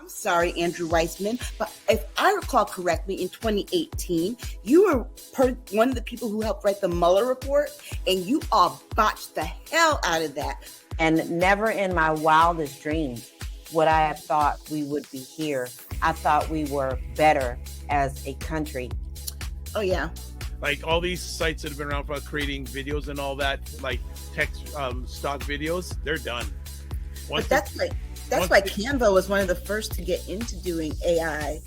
I'm sorry, Andrew Weissman, but if I recall correctly, in 2018, you were one of the people who helped write the Mueller report, and you all botched the hell out of that. And never in my wildest dreams would I have thought we would be here. I thought we were better as a country. Oh, yeah. Like all these sites that have been around for creating videos and all that, like text stock videos, they're done. But that's why Canva was one of the first to get into doing AI.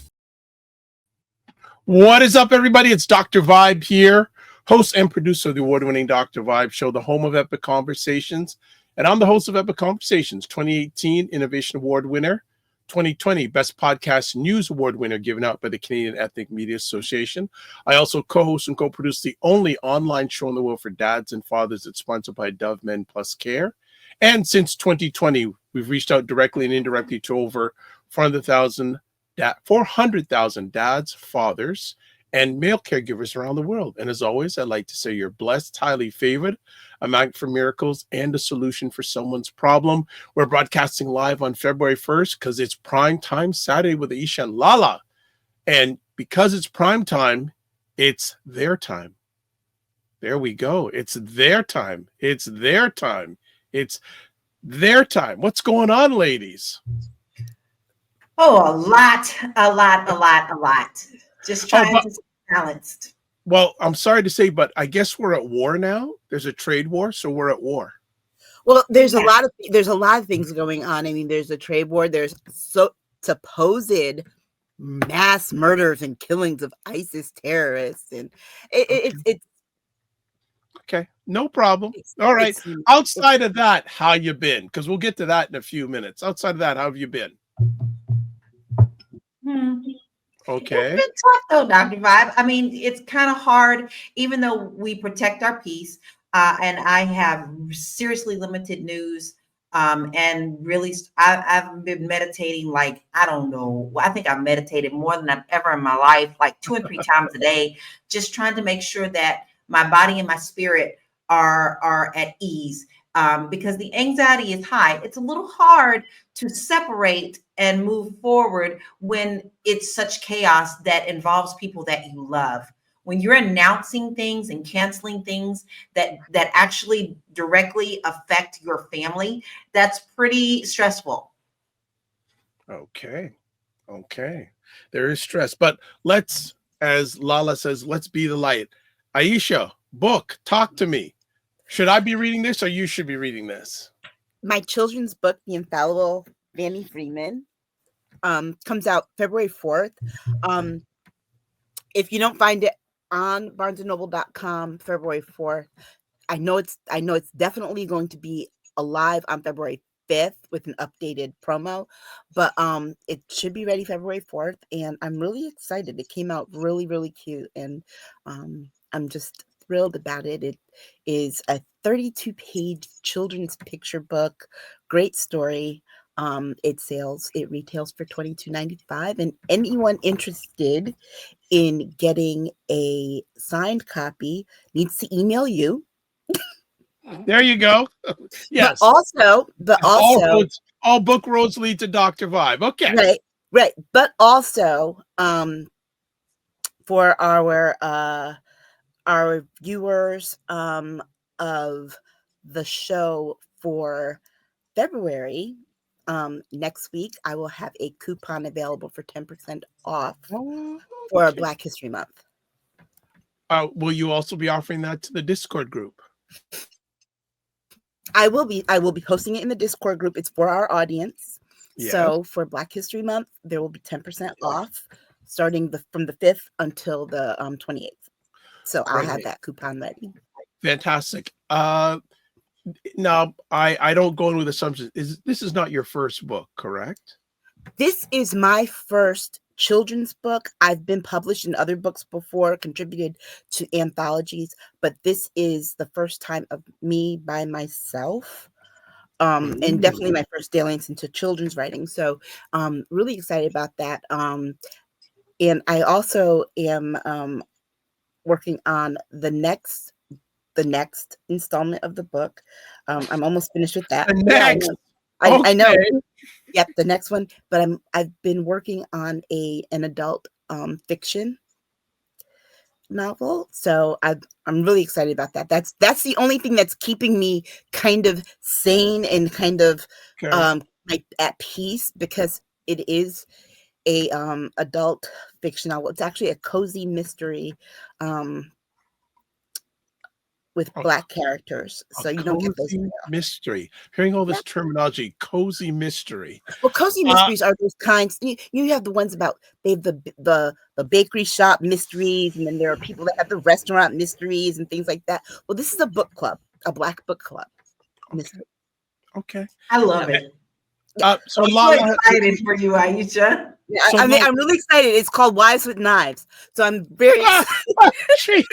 What is up, everybody? It's Dr. Vibe here, host and producer of the award-winning Dr. Vibe show, the home of Epic Conversations. And I'm the host of Epic Conversations, 2018 Innovation Award winner, 2020 Best Podcast News Award winner given out by the Canadian Ethnic Media Association. I also co-host and co-produce the only online show in the world for dads and fathers that's sponsored by Dove Men Plus Care. And since 2020, we've reached out directly and indirectly to over 400,000 dads, fathers, and male caregivers around the world. And as always, I'd like to say you're blessed, highly favored, a magnet for miracles, and a solution for someone's problem. We're broadcasting live on February 1st because it's Primetime Saturday with Aisha LaLa. And because it's Primetime, it's their time. There we go. It's their time. It's their time. It's their time. What's going on, ladies? Oh, a lot. Just trying to stay balanced. Well, I'm sorry to say, but I guess we're at war now. There's a trade war, so we're at war. Well, there's a lot of things going on. I mean, there's a trade war. There's supposed mass murders and killings of ISIS terrorists, and it's okay. No problem. All right. Outside of that, how you been? Because we'll get to that in a few minutes. Outside of that, how have you been? Okay. It's been tough though, Dr. Vibe. I mean, it's kind of hard, even though we protect our peace. And I have seriously limited news. And really, I've been meditating like, I don't know. I think I've meditated more than I've ever in my life, like 2 and 3 times a day, just trying to make sure that my body and my spirit are at ease. Because the anxiety is high. It's a little hard to separate and move forward when it's such chaos that involves people that you love. When you're announcing things and canceling things that actually directly affect your family, that's pretty stressful. Okay. There is stress, but let's, as Lala says, let's be the light. Aisha, book, talk to me. Should I be reading this or you should be reading this? My children's book, The Infallible Fanny Freeman, comes out February 4th. If you don't find it on barnesandnoble.com February 4th, I know it's definitely going to be alive on February 5th with an updated promo, but it should be ready February 4th, and I'm really excited. It came out really, really cute, and I'm just thrilled about it. It is a 32-page children's picture book. Great story. It retails for $22.95, and anyone interested in getting a signed copy needs to email you. There you go. Yes. But also all book roads lead to Dr. Vibe. Okay. Right. But also, for our viewers of the show for February, next week, I will have a coupon available for 10% off for Black History Month. Will you also be offering that to the Discord group? I will be posting it in the Discord group. It's for our audience. Yeah. So for Black History Month, there will be 10% off starting from the 5th until the 28th. So I'll have that coupon ready. Fantastic. Now, I don't go in with assumptions. This is not your first book, correct? This is my first children's book. I've been published in other books before, contributed to anthologies, but this is the first time of me by myself. And definitely my first dalliance into children's writing. So really excited about that. And I also am working on the next installment of the book. I'm almost finished with that. The next. I know. Okay. Yep, the next one. But I've been working on an adult fiction novel, so I'm really excited about that. That's the only thing that's keeping me kind of sane and kind of Okay. like at peace, because it is a adult fiction novel. It's actually a cozy mystery with A, Black characters, a so you don't get those. cozy mystery. Hearing all Yeah. this terminology, cozy mystery. Well, cozy mysteries are those kinds. You have the ones about they have the bakery shop mysteries, and then there are people that have the restaurant mysteries and things like that. Well, this is a book club, a Black book club mystery. Okay. I love it. So I'm so LaLa, excited for you, Aisha. Yeah, So I mean, Lala- I'm really excited. It's called Wives with Knives, so I'm very excited. Jesus.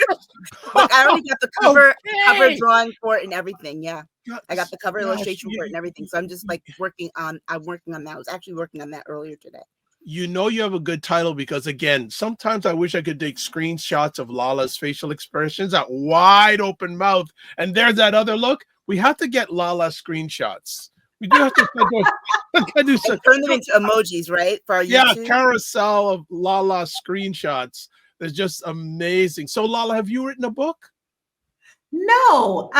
Like, I already got the cover Okay. drawing for it and everything. Yeah, I got the cover Gosh, illustration for it and everything. So I'm just like I'm working on that. I was actually working on that earlier today. You know you have a good title, because again, sometimes I wish I could take screenshots of Lala's facial expressions, that wide open mouth, and there's that other look. We have to get Lala screenshots. We do have to do some, Turn them into emojis, right? For our YouTube. carousel of Lala screenshots. They're just amazing. So Lala, have you written a book? No,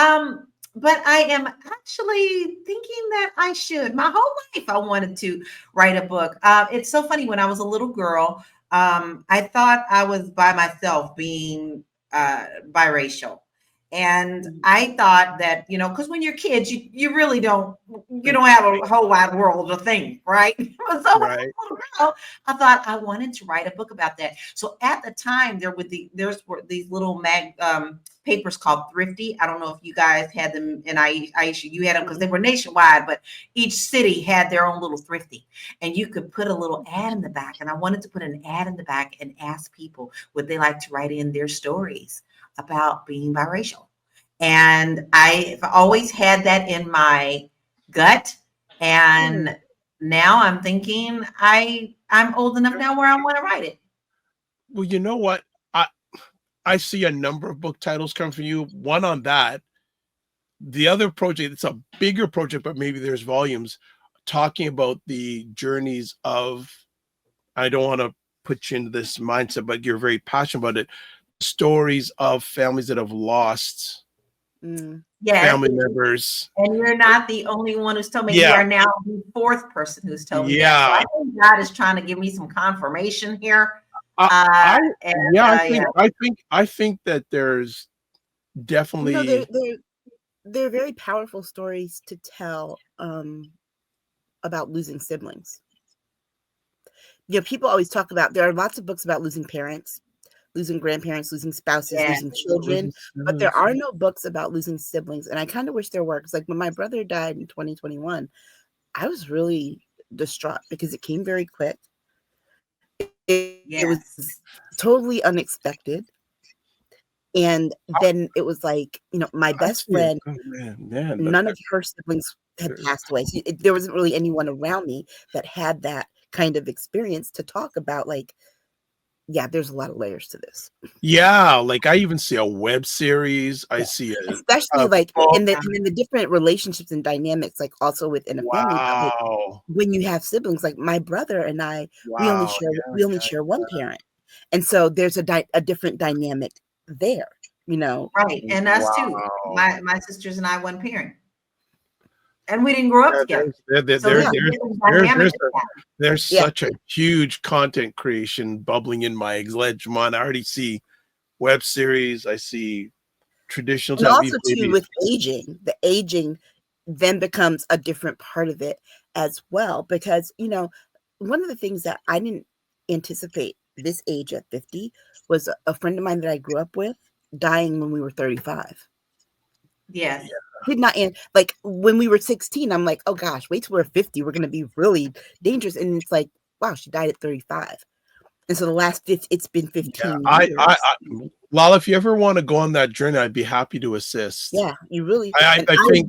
but I am actually thinking that I should. My whole life, I wanted to write a book. It's so funny. When I was a little girl, I thought I was by myself, being biracial. And I thought that, because when you're kids, you really don't have a whole wide world of things, right? So when I was a little girl, I thought I wanted to write a book about that. So at the time, there were these little papers called Thrifty. I don't know if you guys had them, and Aisha, you had them, because they were nationwide, but each city had their own little Thrifty, and you could put a little ad in the back. And I wanted to put an ad in the back and ask people, would they like to write in their stories about being biracial? And I've always had that in my gut. And now I'm thinking I'm old enough now where I want to write it. Well, you know what? I see a number of book titles come from you. One on that. The other project, it's a bigger project, but maybe there's volumes talking about the journeys of, I don't want to put you into this mindset, but you're very passionate about it. Stories of families that have lost family members. And you're not the only one who's told me. You are now the fourth person who's told me that. So I think God is trying to give me some confirmation here. I think that there's definitely they're very powerful stories to tell about losing siblings. People always talk about, there are lots of books about losing parents, losing grandparents, losing spouses, losing children, but there are no books about losing siblings. And I kind of wish there were, because like when my brother died in 2021, I was really distraught because it came very quick. It was totally unexpected. And then it was like, my best friend, none of her siblings had passed away. So there wasn't really anyone around me that had that kind of experience to talk about. Like, there's a lot of layers to this. Yeah, like I even see a web series. I see especially like and then the different relationships and dynamics, like also within a family. Like, when you have siblings, like my brother and I, we only share one parent, and so there's a different dynamic there, Right, and us too. My sisters and I, one parent. And we didn't grow up together. There's such a huge content creation bubbling in my Edgemont. I already see web series. I see traditional. And also too, with aging, the aging then becomes a different part of it as well. Because, one of the things that I didn't anticipate this age at 50 was a friend of mine that I grew up with dying when we were 35. Yes. Did not end, like when we were 16, I'm like, oh gosh, wait till we're 50, we're gonna be really dangerous. And it's like, wow, she died at 35. And so it's been 15 years. Lala, if you ever want to go on that journey, I'd be happy to assist. Yeah, you really I think.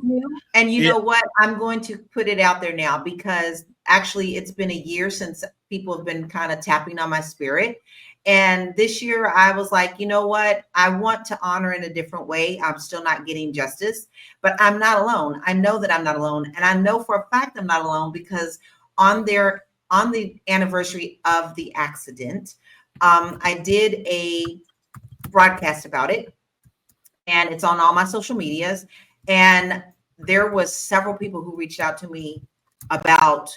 And you know what? I'm going to put it out there now, because actually it's been a year since people have been kind of tapping on my spirit. And this year I was like, you know what? I want to honor in a different way. I'm still not getting justice, but I'm not alone. I know that I'm not alone. And I know for a fact I'm not alone because on the anniversary of the accident, I did a broadcast about it, and it's on all my social medias. And there was several people who reached out to me about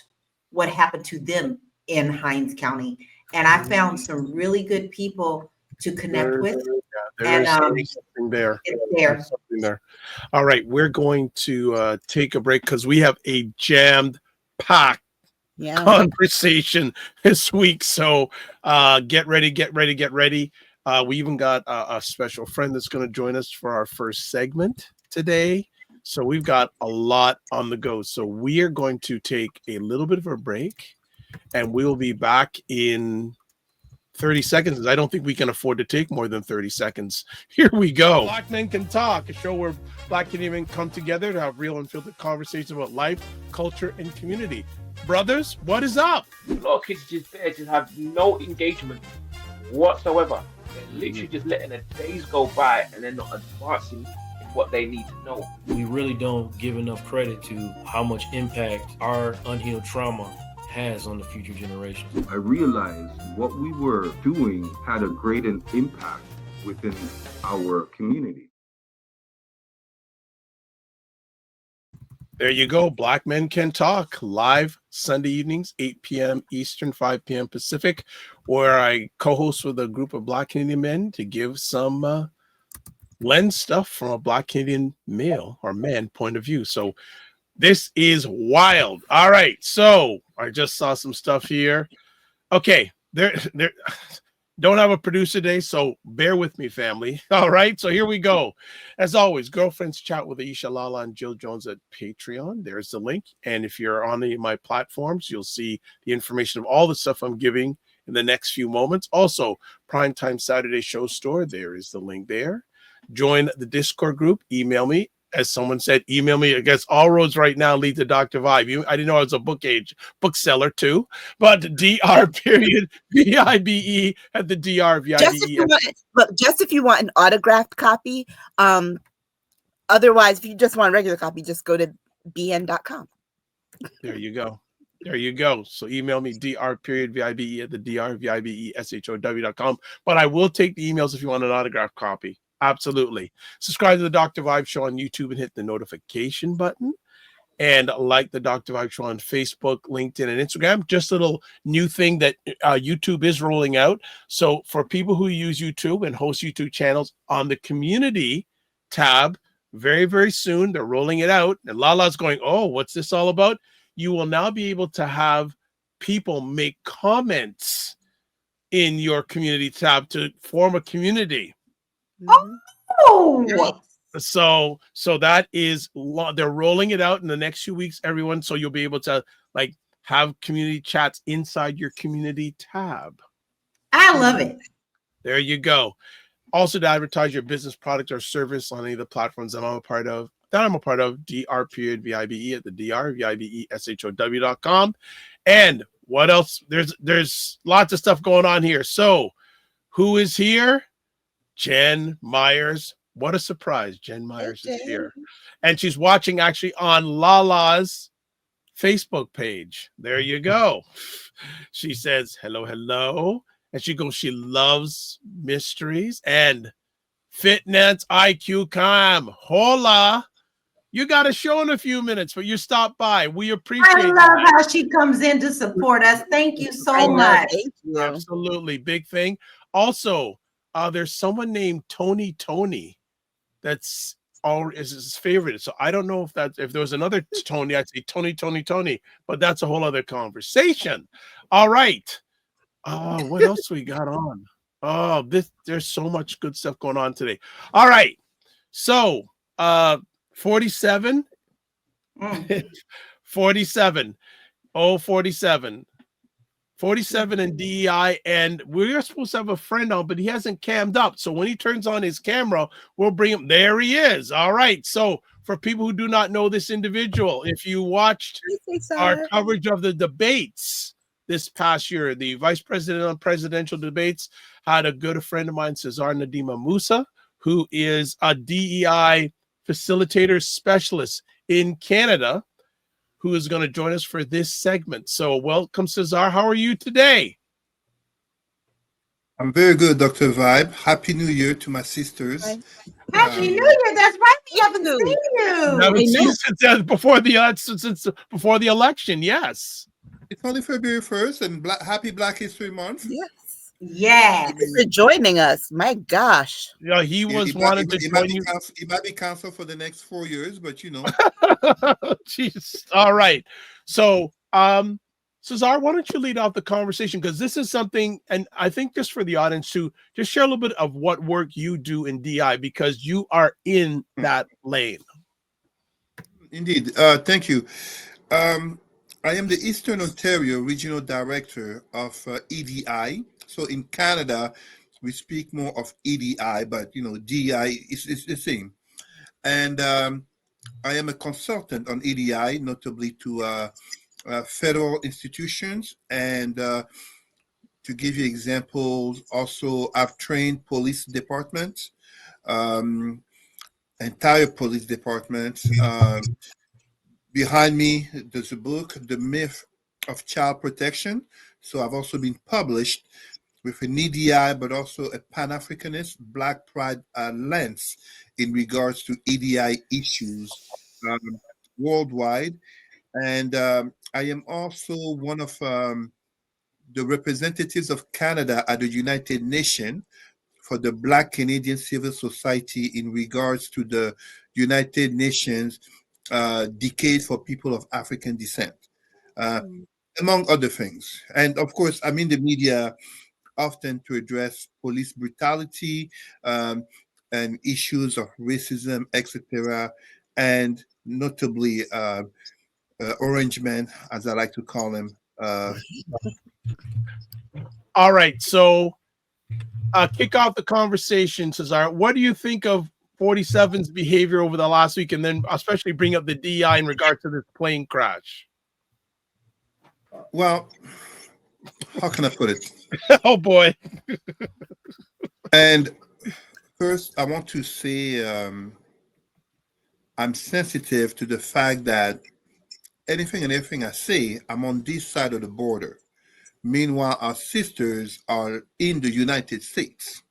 what happened to them in Hinds County. And I found some really good people to connect with. There's And something there. it's there. There's something there. All right, we're going to take a break because we have a jammed packed conversation this week. So get ready. We even got a special friend that's going to join us for our first segment today. So we've got a lot on the go. So we are going to take a little bit of a break, and we will be back in 30 seconds. I don't think we can afford to take more than 30 seconds. Here we go. Black Men Can Talk, a show where Black Canadian men come together to have real unfiltered conversations about life, culture, and community. Brothers, what is up? A lot of kids just there just have no engagement whatsoever. They're literally just letting the days go by and they're not advancing in what they need to know. We really don't give enough credit to how much impact our unhealed trauma has on the future generations. I realized what we were doing had a great impact within our community. There you go. Black Men Can Talk, live Sunday evenings, 8 p.m. Eastern, 5 p.m. Pacific, where I co-host with a group of Black Canadian men to give some lens stuff from a Black Canadian male or man point of view. So this is wild. All right. So I just saw some stuff here. Okay. There. Don't have a producer today, so bear with me, family. All right, so here we go. As always, Girlfriends Chat with Aisha LaLa and Jill Jones at Patreon. There's the link. And if you're on my platforms, you'll see the information of all the stuff I'm giving in the next few moments. Also, Primetime Saturday Show Store. There is the link there. Join the Discord group. Email me. As someone said, email me. I guess all roads right now lead to Dr. Vibe. I didn't know I was a bookseller too, but DR period VIBE at the DR VIBE. Just if you want an autographed copy. Otherwise, if you just want a regular copy, just go to bn.com. There you go. There you go. So email me DR period VIBE at the DR VIBE SHOW.com. But I will take the emails if you want an autographed copy. Absolutely. Subscribe to the Dr. Vibe Show on YouTube and hit the notification button. And like the Dr. Vibe Show on Facebook, LinkedIn, and Instagram. Just a little new thing that YouTube is rolling out. So for people who use YouTube and host YouTube channels, on the community tab, very, very soon, they're rolling it out. And Lala's going, oh, what's this all about? You will now be able to have people make comments in your community tab to form a community. Oh, so that is, they're rolling it out in the next few weeks, everyone. So you'll be able to like have community chats inside your community tab. I love it. There you go. Also to advertise your business product or service on any of the platforms that I'm a part of, DR period VIBE at the DR VIBE SHOW.com. And what else? There's lots of stuff going on here. So who is here? Jen Myers. What a surprise. Jen Myers is here. And she's watching actually on Lala's Facebook page. There you go. She says, hello, hello. And she goes, she loves mysteries and fitness IQ Cam. Hola. You got a show in a few minutes, but you stopped by. We appreciate it. I love how she comes in to support us. Thank you so much. Thank you. Absolutely. Big thing. Also, there's someone named Tony that's all is his favorite. So I don't know if there was another Tony, I'd say Tony, but that's a whole other conversation. All right. What else we got on? Oh, there's so much good stuff going on today. All right. So 47 47 and DEI, and we're supposed to have a friend on, but he hasn't cammed up. So when he turns on his camera, we'll bring him. There he is. All right. So for people who do not know this individual, if you watched our coverage of the debates this past year. The vice president on presidential debates had a good friend of mine, Cesar Ndema-Moussa, who is a DEI facilitator specialist in Canada, who is going to join us for this segment. So welcome, Cesar. How are you today? I'm very good, Dr. Vibe. Happy New Year to my sisters. Hi. Happy New Year. That's right. We haven't You. seen you. Haven't I seen know. since before the election. Yes. It's only February 1st, and happy Black History Month. Yes. Yes. Thank you for joining us. My gosh. Yeah, he was wanting to It join you. might be canceled for the next 4 years, but you know. Jeez. All right. So, Cesar, why don't you lead off the conversation? Because this is something, and I think just for the audience to just share a little bit of what work you do in DI, because you are in that lane. Indeed. Thank you. I am the Eastern Ontario Regional Director of EDI. So in Canada, we speak more of EDI, but you know, DI is the same. And I am a consultant on EDI, notably to federal institutions. And to give you examples, also I've trained police departments, entire police departments. Behind me, there's a book, The Myth of Child Protection. So I've also been published with an EDI, but also a Pan-Africanist Black Pride lens in regards to EDI issues worldwide. And I am also one of the representatives of Canada at the United Nations for the Black Canadian Civil Society in regards to the United Nations Decade for People of African Descent, among other things. And of course, I'm in the media often to address police brutality and issues of racism, etc., and notably Orange Men, as I like to call them. All right, so kick off the conversation, Cesar. What do you think of 47's behavior over the last week, and then especially bring up the DI in regard to this plane crash? Well, how can I put it? Oh boy. And first, I want to say I'm sensitive to the fact that anything and everything I say, I'm on this side of the border. Meanwhile, our sisters are in the United States.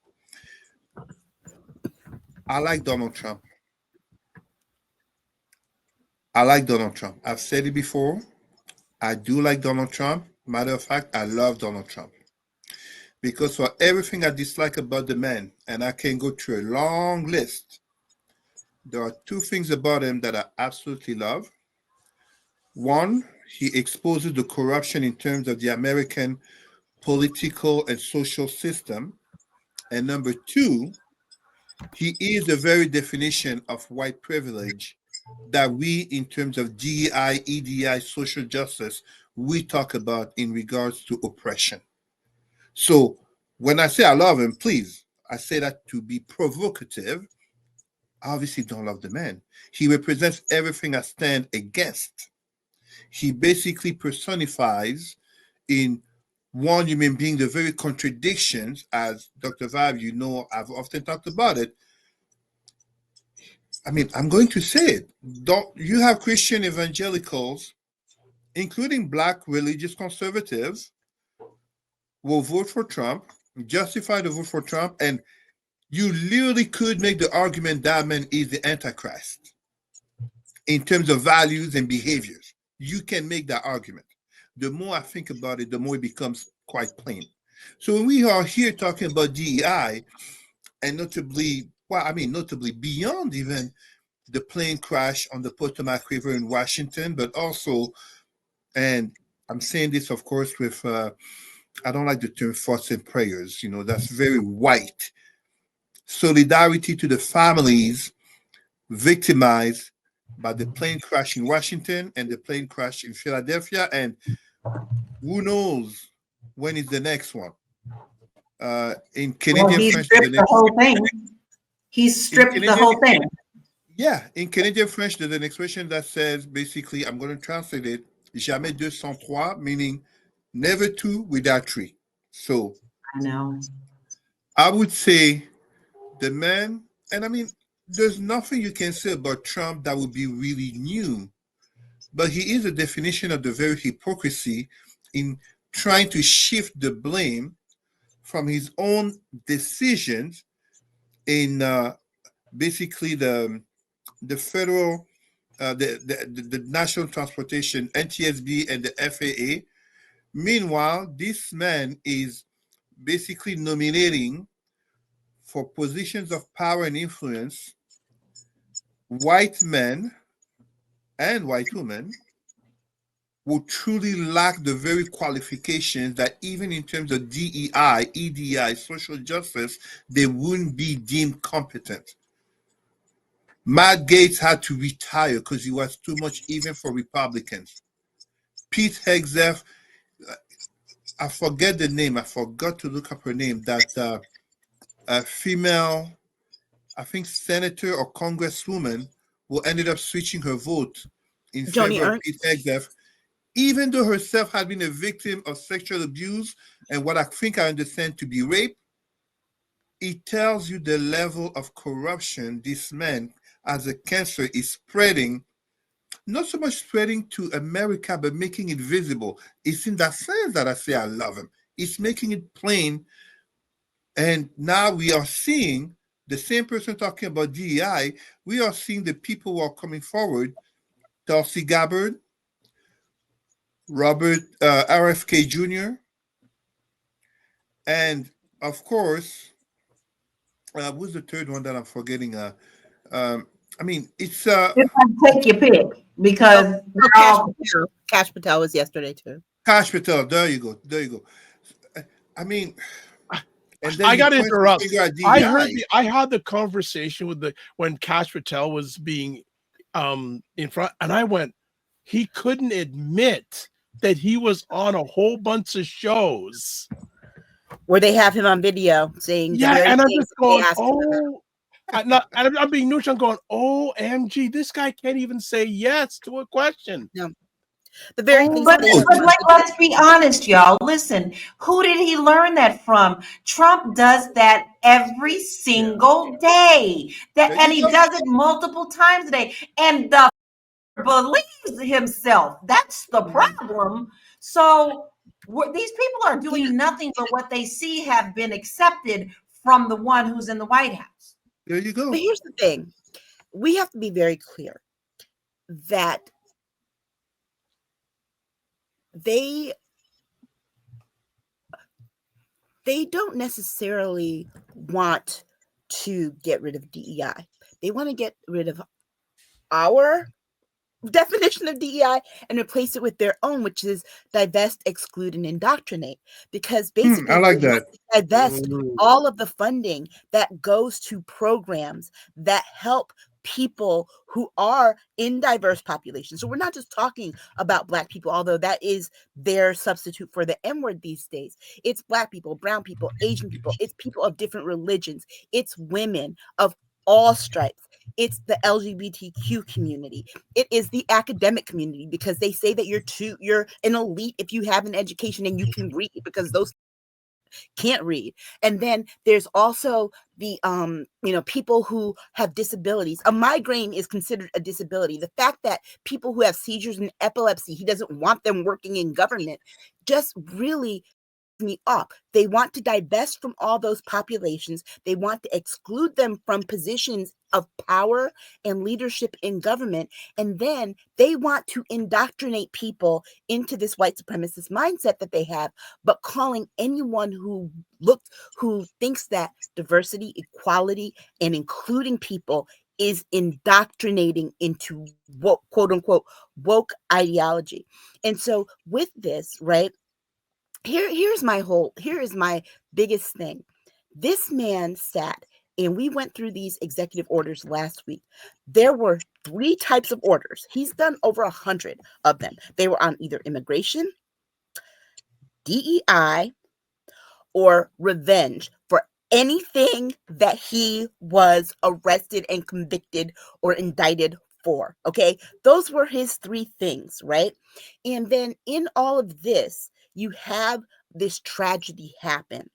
I like Donald Trump. I like Donald Trump. I've said it before. I do like Donald Trump. Matter of fact, I love Donald Trump. Because for everything I dislike about the man, and I can go through a long list, there are two things about him that I absolutely love. One, he exposes the corruption in terms of the American political and social system. And number two, he is the very definition of white privilege that we, in terms of DEI, EDI, social justice, we talk about in regards to oppression. So when I say I love him, please, I say that to be provocative. I obviously don't love the man. He represents everything I stand against. He basically personifies in one human being the very contradictions, as Dr. Vibe, you know, I've often talked about it. I mean, I'm going to say it. Don't you have Christian evangelicals, including Black religious conservatives, will vote for Trump, justify the vote for Trump, and you literally could make the argument that man is the Antichrist in terms of values and behaviors. You can make that argument. The more I think about it, the more it becomes quite plain. So when we are here talking about DEI, and notably beyond even the plane crash on the Potomac River in Washington, but also, and I'm saying this, of course, with, I don't like the term thoughts and prayers, you know, that's very white. Solidarity to the families victimized by the plane crash in Washington and the plane crash in Philadelphia, and who knows when is the next one. In Canadian he French, stripped the whole thing. He stripped the whole thing. Yeah, in Canadian French, there's an expression that says, basically, I'm going to translate it, jamais 203, meaning never two without three. So I know. I would say the man, and I mean, there's nothing you can say about Trump that would be really new, but he is a definition of the very hypocrisy in trying to shift the blame from his own decisions in basically the federal, the National Transportation, NTSB, and the FAA. Meanwhile, this man is basically nominating for positions of power and influence white men and white women who truly lack the very qualifications that even in terms of DEI, EDI, social justice, they wouldn't be deemed competent. Matt Gaetz had to retire because he was too much even for Republicans. Pete Hegseth, I forget the name. I forgot to look up her name. That a female, I think, senator or congresswoman who ended up switching her vote in Joni favor of Ernst. Pete Hegseth, even though herself had been a victim of sexual abuse and what I think I understand to be rape. It tells you the level of corruption this man, as a cancer, is spreading. Not so much spreading to America, but making it visible. It's in that sense that I say I love him. It's making it plain. And now we are seeing the same person talking about DEI. We are seeing the people who are coming forward. Tulsi Gabbard, Robert RFK Jr., and of course, who's the third one that I'm forgetting? I mean, it's Take your pick because Cash Patel was yesterday too. Kash Patel. There you go. There you go. I mean, and then I he got to points the interrupt. finger at I DEI. heard I had the conversation with when Kash Patel was being in front, and I went, he couldn't admit that he was on a whole bunch of shows Where they have him on video saying, the yeah, very and I'm things just that they going, asked him about. oh, I'm being neutral. I'm going, OMG, this guy can't even say yes to a question. No. The very things But, that they let's be honest, y'all. Listen, who did he learn that from? Trump does that every single day. And he does it multiple times a day. And the believes himself. That's the problem. So these people are doing nothing but what they see have been accepted from the one who's in the White House. There you go. But here's the thing. We have to be very clear that they don't necessarily want to get rid of DEI. They want to get rid of our definition of DEI and replace it with their own, which is divest, exclude, and indoctrinate. Because basically, I like that. Divest all of the funding that goes to programs that help people who are in diverse populations. So we're not just talking about Black people, although that is their substitute for the M word these days. It's Black people, brown people, Asian people. It's people of different religions. It's women of all stripes. It's the LGBTQ community. It is the academic community, because they say that you're an elite if you have an education and you can read, because those can't read. And then there's also the people who have disabilities. A migraine is considered a disability. The fact that people who have seizures and epilepsy, he doesn't want them working in government, just really me up. They want to divest from all those populations. They want to exclude them from positions of power and leadership in government. And then they want to indoctrinate people into this white supremacist mindset that they have, but calling anyone who thinks that diversity, equality, and including people is indoctrinating into woke, quote unquote, woke ideology. And so with this, right, here is my biggest thing. This man sat, and we went through these executive orders last week. There were 3 types of orders. He's done over 100 of them. They were on either immigration, DEI, or revenge for anything that he was arrested and convicted or indicted for. Okay, those were his 3 things, right? And then in all of this, you have this tragedy happen.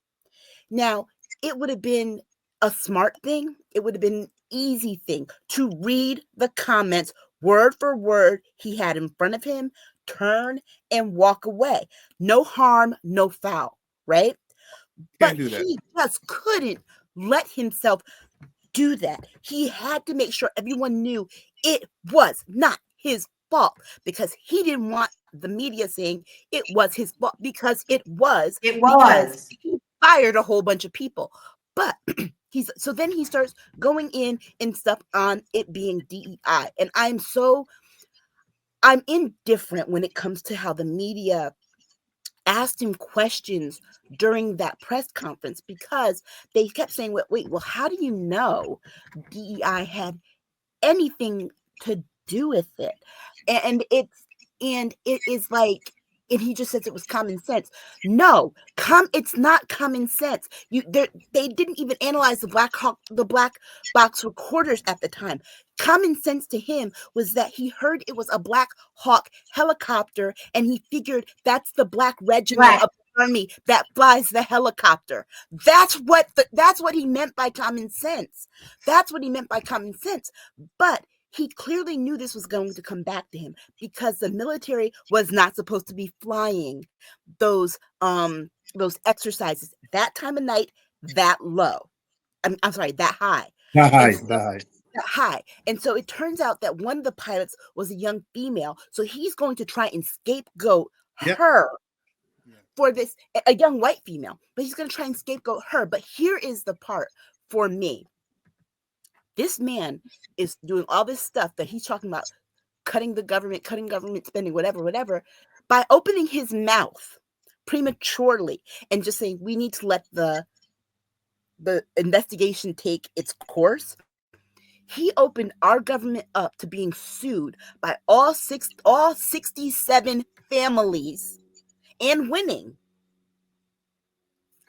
Now, it would have been a smart thing. It would have been an easy thing to read the comments word for word he had in front of him, turn and walk away. No harm, no foul, right? But Can't do that. he just couldn't let himself do that. He had to make sure everyone knew it was not his fault, because he didn't want the media saying it was his fault, because it was. It Because was. he fired a whole bunch of people. But then he starts going in and stuff on it being DEI. And I'm indifferent when it comes to how the media asked him questions during that press conference, because they kept saying, wait, well, how do you know DEI had anything to do with it? And it is like, and he just says it was common sense. No, it's not common sense. They didn't even analyze the black box recorders at the time. Common sense to him was that he heard it was a Black Hawk helicopter, and he figured that's the Black Regiment Right. of the Army that flies the helicopter. That's what he meant by common sense. That's what he meant by common sense. But he clearly knew this was going to come back to him, because the military was not supposed to be flying those exercises that time of night, that low. I'm sorry, that high. That high. And so it turns out that one of the pilots was a young female. So he's going to try and scapegoat Yep. her for this, a young white female, but he's going to try and scapegoat her. But here is the part for me. This man is doing all this stuff that he's talking about, cutting government spending, whatever, by opening his mouth prematurely and just saying, we need to let the investigation take its course. He opened our government up to being sued by all 67 families and winning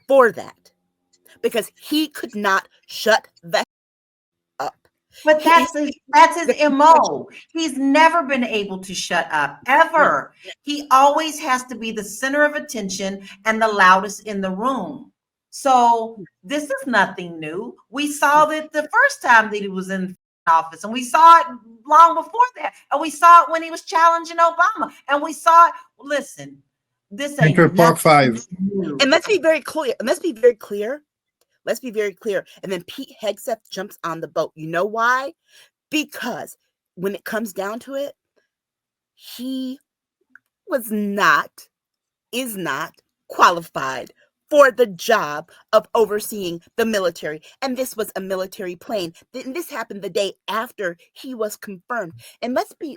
for that, because he could not shut the up. But that's his MO. He's never been able to shut up, ever. He always has to be the center of attention and the loudest in the room. So this is nothing new. We saw that the first time that he was in office, and we saw it long before that, and we saw it when he was challenging Obama, and we saw it. Listen, this ain't Central Park nothing 5. new. And let's be very clear. And then Pete Hegseth jumps on the boat. You know why? Because when it comes down to it, he is not qualified for the job of overseeing the military. And this was a military plane. This happened the day after he was confirmed. And let's be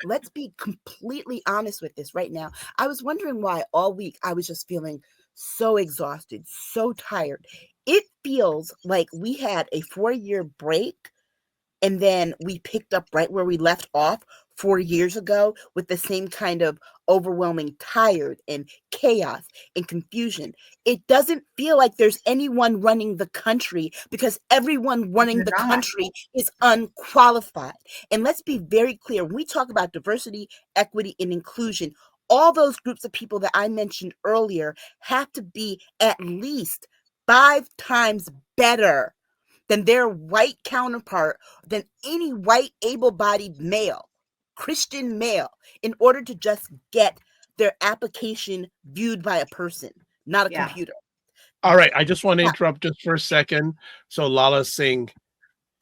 completely honest with this right now. I was wondering why all week I was just feeling so exhausted, so tired. It feels like we had a 4-year break, and then we picked up right where we left off 4 years ago with the same kind of overwhelming tired and chaos and confusion. It doesn't feel like there's anyone running the country, because everyone running the country is unqualified. And let's be very clear, when we talk about diversity, equity, and inclusion, all those groups of people that I mentioned earlier have to be at least 5 times better than their white counterpart, than any white able-bodied male, Christian male, in order to just get their application viewed by a person, not a computer. All right, I just want to interrupt just for a second. So Lala's saying,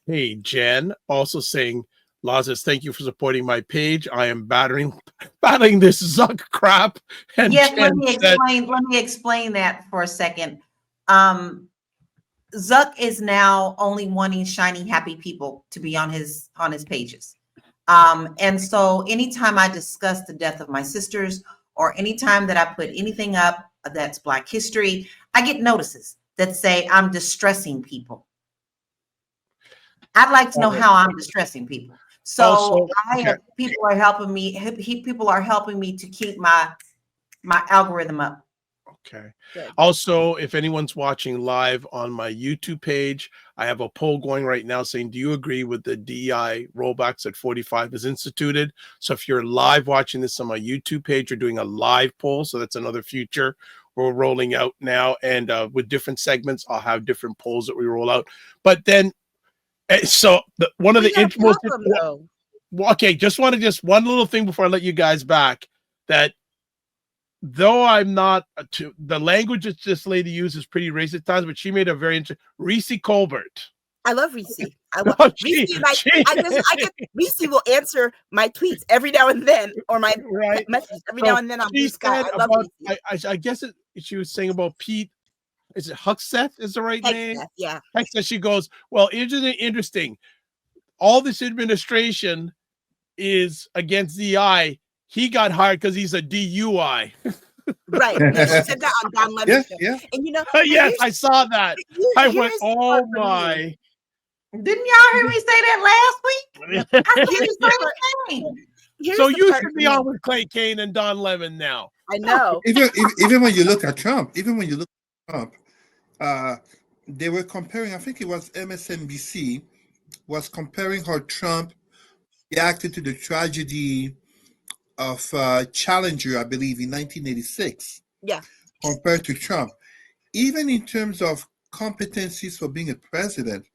hey, Jen, also saying, Lala says, thank you for supporting my page. I am battling this Zuck crap. And yes, Jen let me explain that for a second. Zuck is now only wanting shiny, happy people to be on his pages. And so anytime I discuss the death of my sisters, or anytime that I put anything up that's Black history, I get notices that say I'm distressing people. I'd like to know how I'm distressing people. So also, people are helping me. People are helping me to keep my algorithm up. Okay. Good. Also, if anyone's watching live on my YouTube page, I have a poll going right now saying, do you agree with the DEI rollbacks at 45 is instituted? So if you're live watching this on my YouTube page, you're doing a live poll. So that's another future we're rolling out now, and with different segments, I'll have different polls that we roll out. But then, so one of We the got a most problem, though. okay, just one little thing before I let you guys back, that though I'm not the language that this lady uses pretty racist at times, but she made a very interesting Reese Colbert. I love Reese. I love she, Reese. Reese will answer my tweets every now and then, or my right messages every so now and then on Blue she Sky. said I love about Reese. I guess she was saying about Pete. Is it Huckseth is the right name? Hegseth, yeah. Huckseth. She goes, well, interesting. All this administration is against DI. He got hired because he's a DUI. Right. Yeah, she said that on Don Lemon's show. Yeah. And Yes, I saw that. I went, oh my. Didn't y'all hear me say that last week? I said Here's the same thing. So you should be on with Clay Kane and Don Lemon now. I know. Even when you look at Trump, they were comparing, I think it was MSNBC, was comparing how Trump reacted to the tragedy of Challenger, I believe, in 1986. Yeah. Compared to Trump. Even in terms of competencies for being a president,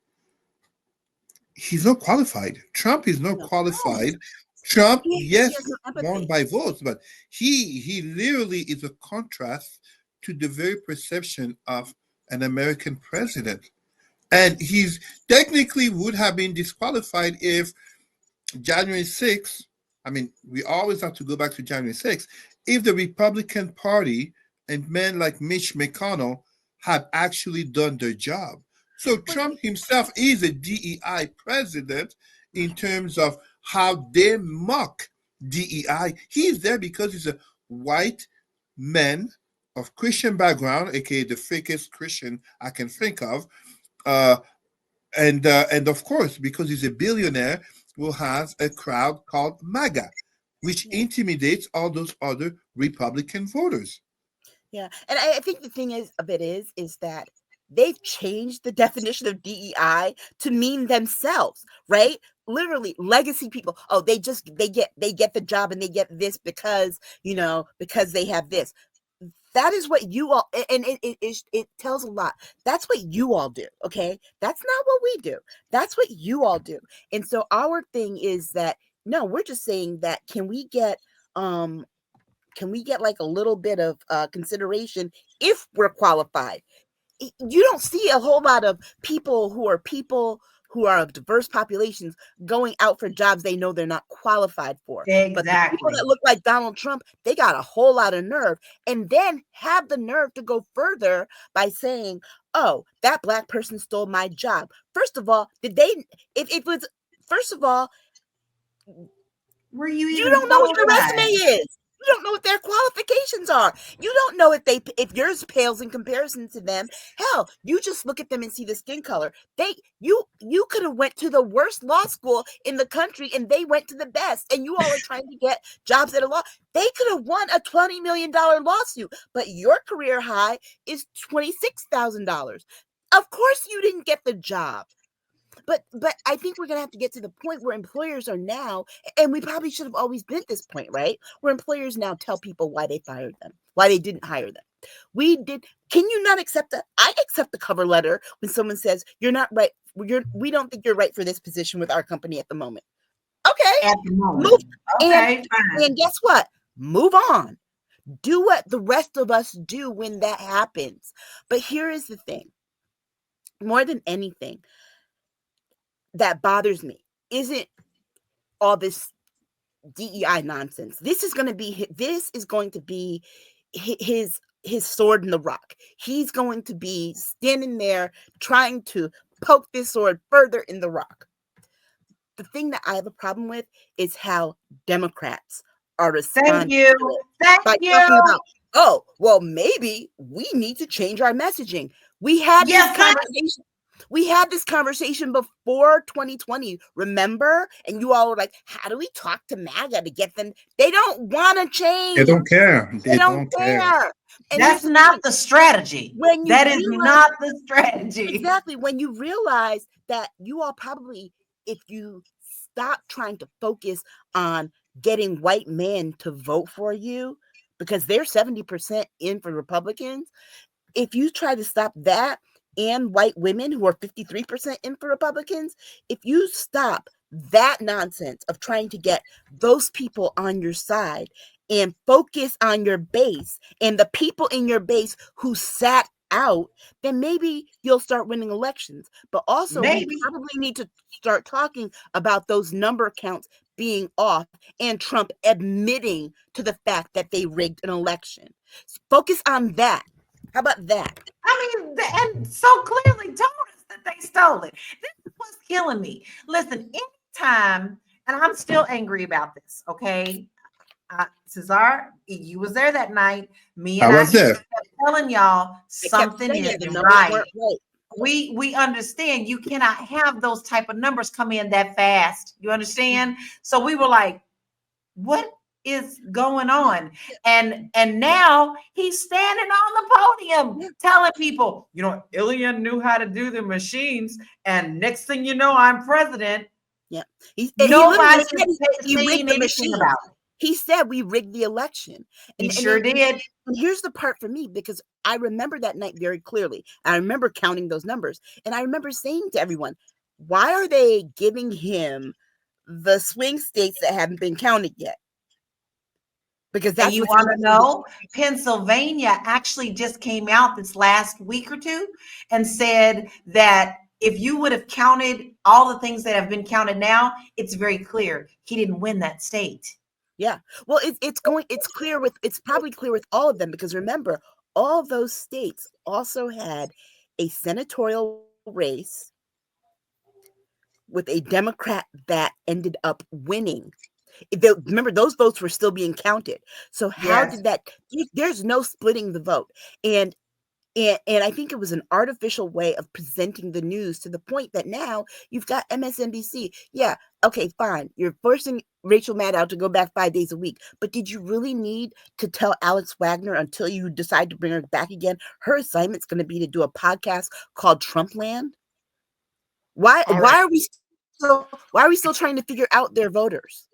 he's not qualified. Trump is not qualified. Trump, yes, won by votes, but he literally is a contrast to the very perception of an American president. And he's technically would have been disqualified if January 6th, I mean, we always have to go back to January 6th, if the Republican Party and men like Mitch McConnell had actually done their job. So Trump himself is a DEI president in terms of how they mock DEI. He's there because he's a white man of Christian background, aka the fakest Christian I can think of, and of course because he's a billionaire who has a crowd called MAGA, which intimidates all those other Republican voters. Yeah, and I think the thing is that they've changed the definition of DEI to mean themselves, right? Literally, legacy people. Oh, they get the job and they get this because they have this. That is what you all, and it tells a lot. That's what you all do, okay? That's not what we do. That's what you all do. And so our thing is that no, we're just saying that can we get like a little bit of consideration if we're qualified? You don't see a whole lot of people who are of diverse populations going out for jobs they know they're not qualified for. Exactly. But the people that look like Donald Trump, they got a whole lot of nerve, and then have the nerve to go further by saying, "Oh, that black person stole my job." First of all, were you don't know what your resume is. You don't know what their qualifications are. You don't know if yours pales in comparison to them. Hell, you just look at them and see the skin color. You could have went to the worst law school in the country and they went to the best, and you all are trying to get jobs at a law. They could have won a $20 million lawsuit, but your career high is $26,000. Of course you didn't get the job. But I think we're going to have to get to the point where employers are now, and we probably should have always been at this point, right? Where employers now tell people why they fired them, why they didn't hire them. We did. Can you not accept that? I accept the cover letter when someone says, "You're not right. We don't think you're right for this position with our company at the moment." Okay. At the moment. And guess what? Move on. Do what the rest of us do when that happens. But here is the thing. More than anything that bothers me isn't all this DEI nonsense. This is going to be his sword in the rock. He's going to be standing there trying to poke this sword further in the rock. The thing that I have a problem with is how Democrats are responding. Thank you. About, oh, well, maybe we need to change our messaging. We had this conversation. We had this conversation before 2020, remember? And you all were like, how do we talk to MAGA to get them? They don't want to change. They don't care. They don't care. And that's not the strategy. That is not the strategy. Exactly. When you realize that you all probably, if you stop trying to focus on getting white men to vote for you, because they're 70% in for Republicans. If you try to stop that, and white women who are 53% in for Republicans, if you stop that nonsense of trying to get those people on your side and focus on your base and the people in your base who sat out, then maybe you'll start winning elections. But also, we probably need to start talking about those number counts being off and Trump admitting to the fact that they rigged an election. Focus on that. How about that? I mean, and so clearly told us that they stole it. This is what's killing me. Listen, anytime, and I'm still angry about this, okay? Cesar, you was there that night. Me and I was there. kept telling y'all something isn't right. We understand you cannot have those type of numbers come in that fast. You understand? So we were like, what is going on? And now he's standing on the podium telling people, you know, Ilya knew how to do the machines, and next thing you know, I'm president. Yeah, nobody he rigged the machine. About it. He said we rigged the election. He sure did. And here's the part for me, because I remember that night very clearly. I remember counting those numbers, and I remember saying to everyone, why are they giving him the swing states that haven't been counted yet? Because that's, you want to know, Pennsylvania actually just came out this last week or two and said that if you would have counted all the things that have been counted now, it's very clear he didn't win that state. Yeah, well, it's probably clear with all of them, because remember, all those states also had a senatorial race with a Democrat that ended up winning. Remember, those votes were still being counted. So how did that? There's no splitting the vote, and I think it was an artificial way of presenting the news, to the point that now you've got MSNBC. Yeah, okay, fine. You're forcing Rachel Maddow to go back 5 days a week, but did you really need to tell Alex Wagner, until you decide to bring her back again, her assignment's going to be to do a podcast called Trumpland? Why are we still trying to figure out their voters?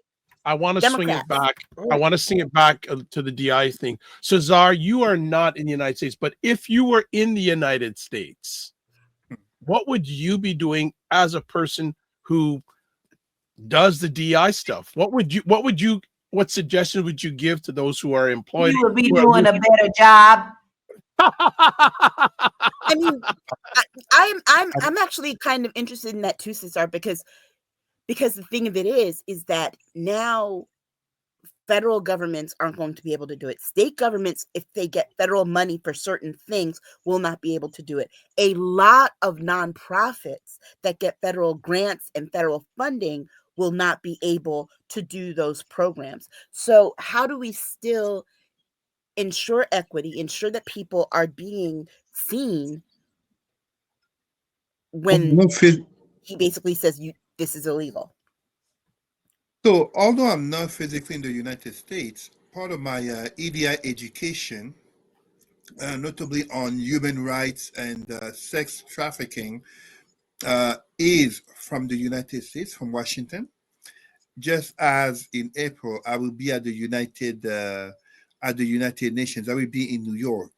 I want to swing it back. I want to swing it back to the DI thing. Cesar, you are not in the United States, but if you were in the United States, what would you be doing as a person who does the DI stuff? What suggestion would you give to those who are employed? You would be doing a better job. I mean, I'm actually kind of interested in that too, Cesar, because the thing of it is that now federal governments aren't going to be able to do it. State governments, if they get federal money for certain things, will not be able to do it. A lot of nonprofits that get federal grants and federal funding will not be able to do those programs. So how do we still ensure equity, ensure that people are being seen when he basically says this is illegal? So, although I'm not physically in the United States, part of my EDI education, notably on human rights and sex trafficking, is from the United States, from Washington. Just as in April, I will be at the United Nations. I will be in New York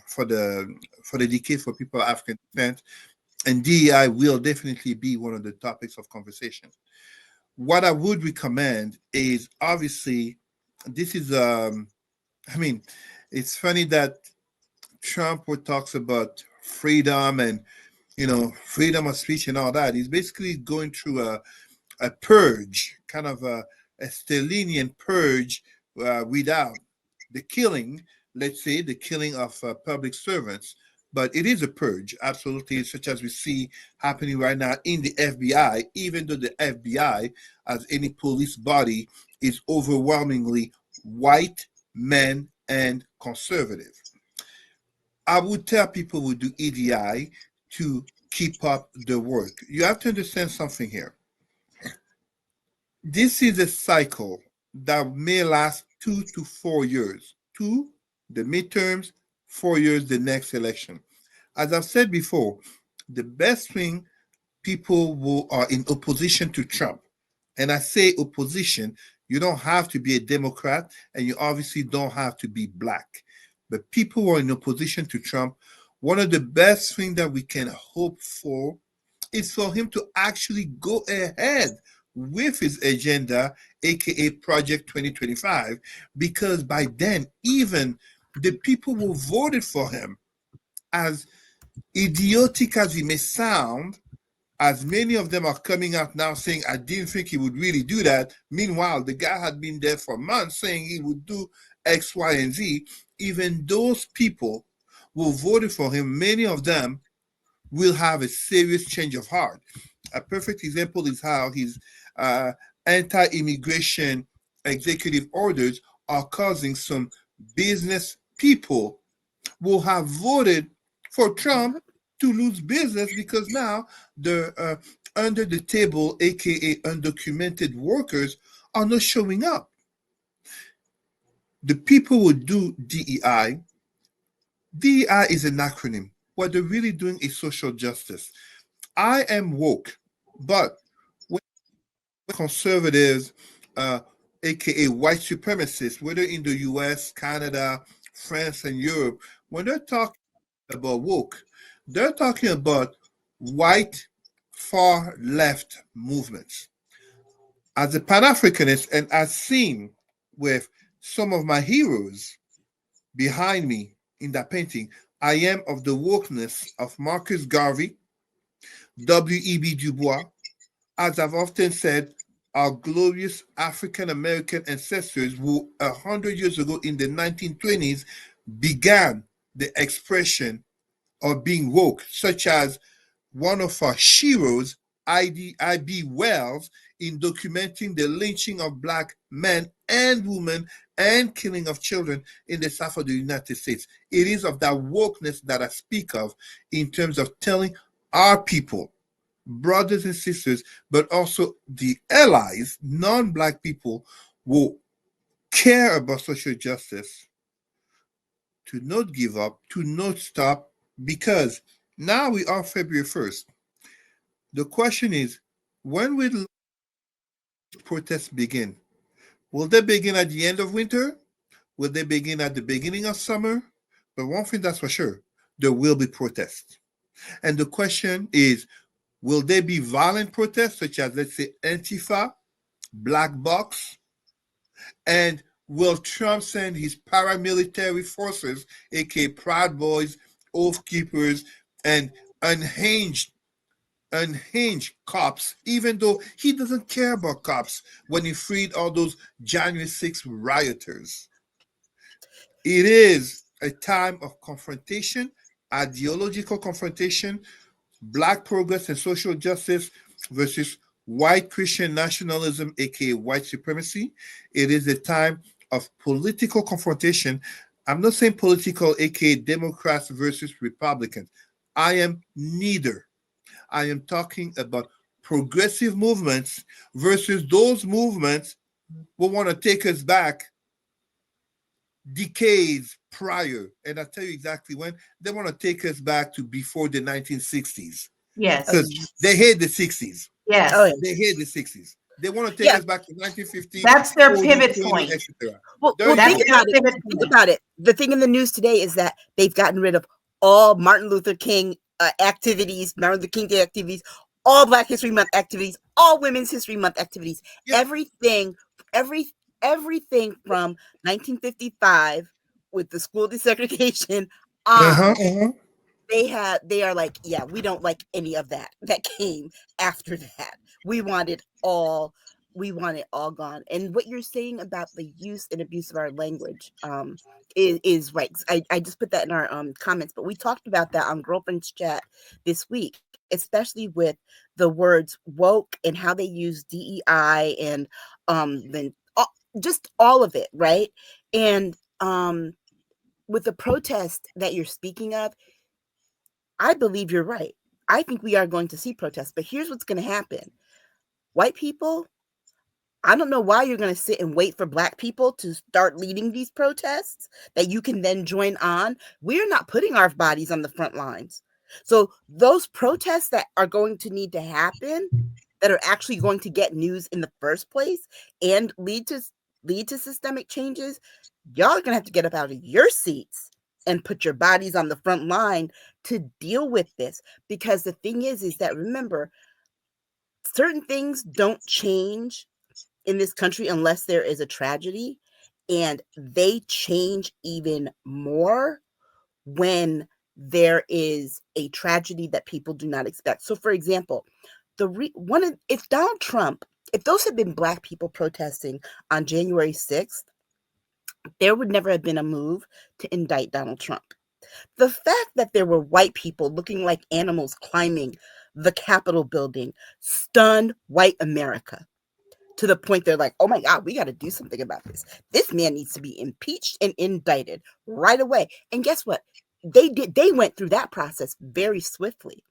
for the Decade for People of African Descent, and DEI will definitely be one of the topics of conversation. What I would recommend is, obviously, this is, it's funny that Trump talks about freedom and, freedom of speech and all that. He's basically going through a purge, kind of a Stalinian purge without the killing, let's say, the killing of public servants. But it is a purge, absolutely, such as we see happening right now in the FBI, even though the FBI, as any police body, is overwhelmingly white, men, and conservative. I would tell people who do EDI to keep up the work. You have to understand something here. This is a cycle that may last 2 to 4 years. 2, the midterms, 4 years, the next election. As I've said before, the best thing, people who are in opposition to Trump, and I say opposition You don't have to be a Democrat, and you obviously don't have to be black. But people who are in opposition to Trump, one of the best things that we can hope for is for him to actually go ahead with his agenda, aka Project 2025, because by then, even the people who voted for him, as idiotic as he may sound, as many of them are coming out now saying, I didn't think he would really do that. Meanwhile, the guy had been there for months saying he would do X, Y, and Z. Even those people who voted for him, many of them will have a serious change of heart. A perfect example is how his anti-immigration executive orders are causing some business people who have voted for Trump to lose business because now the under the table, aka undocumented workers, are not showing up. The people who do DEI, DEI is an acronym. What they're really doing is social justice. I am woke, but when conservatives, aka white supremacists, whether in the US, Canada, France, and Europe, when they're talking about woke, they're talking about white far left movements. As a Pan Africanist, and as seen with some of my heroes behind me in that painting, I am of the wokeness of Marcus Garvey, W.E.B. Du Bois. As I've often said, our glorious African American ancestors who 100 years ago in the 1920s began the expression of being woke, such as one of our heroes, I.B. Wells, in documenting the lynching of black men and women and killing of children in the South of the United States. It is of that wokeness that I speak of in terms of telling our people, brothers and sisters, but also the allies, non-black people who care about social justice, to not give up, to not stop, because now we are February 1st. The question is, when will protests begin? Will they begin at the end of winter? Will they begin at the beginning of summer? But one thing that's for sure, there will be protests. And the question is, will they be violent protests, such as, let's say, Antifa, Black Box? And will Trump send his paramilitary forces, aka Proud Boys, Oath Keepers, and unhinged cops, even though he doesn't care about cops when he freed all those January 6th rioters? It is a time of confrontation, ideological confrontation, black progress and social justice versus white Christian nationalism, aka white supremacy. It is a time of political confrontation. I'm not saying political, aka Democrats versus Republicans. I am neither. I am talking about progressive movements versus those movements who want to take us back decades prior. And I'll tell you exactly when. They want to take us back to before the 1960s. Yes. Because they hate the 60s. Yes. Oh, yeah. They hate the 60s. They want to take Yeah. us back to 1950, That's their 40, pivot 20, point. etc. Well, There That's you think go. their about it. pivot Think point. about it. The thing in the news today is that they've gotten rid of all Martin Luther King activities, Martin Luther King Day activities, all Black History Month activities, all Women's History Month activities. Yeah. Everything from 1955 with the school desegregation on. They are like, yeah, we don't like any of that came after that. We want it all gone. And what you're saying about the use and abuse of our language is right. I just put that in our comments, but we talked about that on Girlfriend's Chat this week, especially with the words woke and how they use DEI and then just all of it, right? And with the protest that you're speaking of, I believe you're right. I think we are going to see protests, but here's what's going to happen. White people, I don't know why you're going to sit and wait for Black people to start leading these protests that you can then join on. We're not putting our bodies on the front lines. So those protests that are going to need to happen, that are actually going to get news in the first place and lead to systemic changes, y'all are gonna have to get up out of your seats and put your bodies on the front line to deal with this. Because the thing is that, remember, certain things don't change in this country unless there is a tragedy, and they change even more when there is a tragedy that people do not expect. So, for example, if Donald Trump, if those had been Black people protesting on January 6th, there would never have been a move to indict Donald Trump. The fact that there were white people looking like animals climbing the Capitol building stunned white America to the point they're like, oh my God, we got to do something about this. This man needs to be impeached and indicted right away. And guess what? They did. They went through that process very swiftly.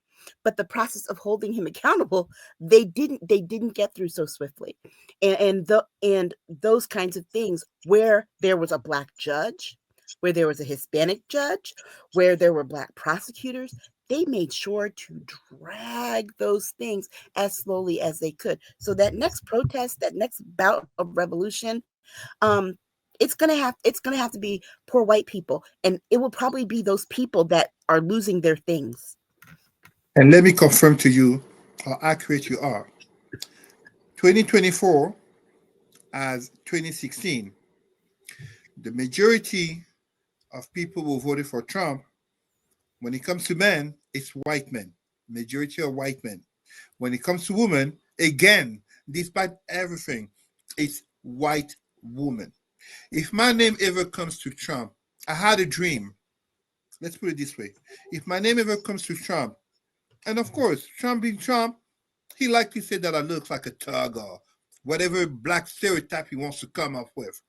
But the process of holding him accountable, they didn't get through so swiftly. And those kinds of things, where there was a Black judge, where there was a Hispanic judge, where there were Black prosecutors, they made sure to drag those things as slowly as they could. So that next protest, that next bout of revolution, it's gonna have to be poor white people, and it will probably be those people that are losing their things. And let me confirm to you how accurate you are. 2024 as 2016, the majority of people who voted for Trump, when it comes to men, it's white men. Majority of white men. When it comes to women, again, despite everything, it's white women. If my name ever comes to Trump, I had a dream. Let's put it this way. If my name ever comes to Trump, and of course, Trump being Trump, he likely said that I look like a thug or whatever Black stereotype he wants to come up with.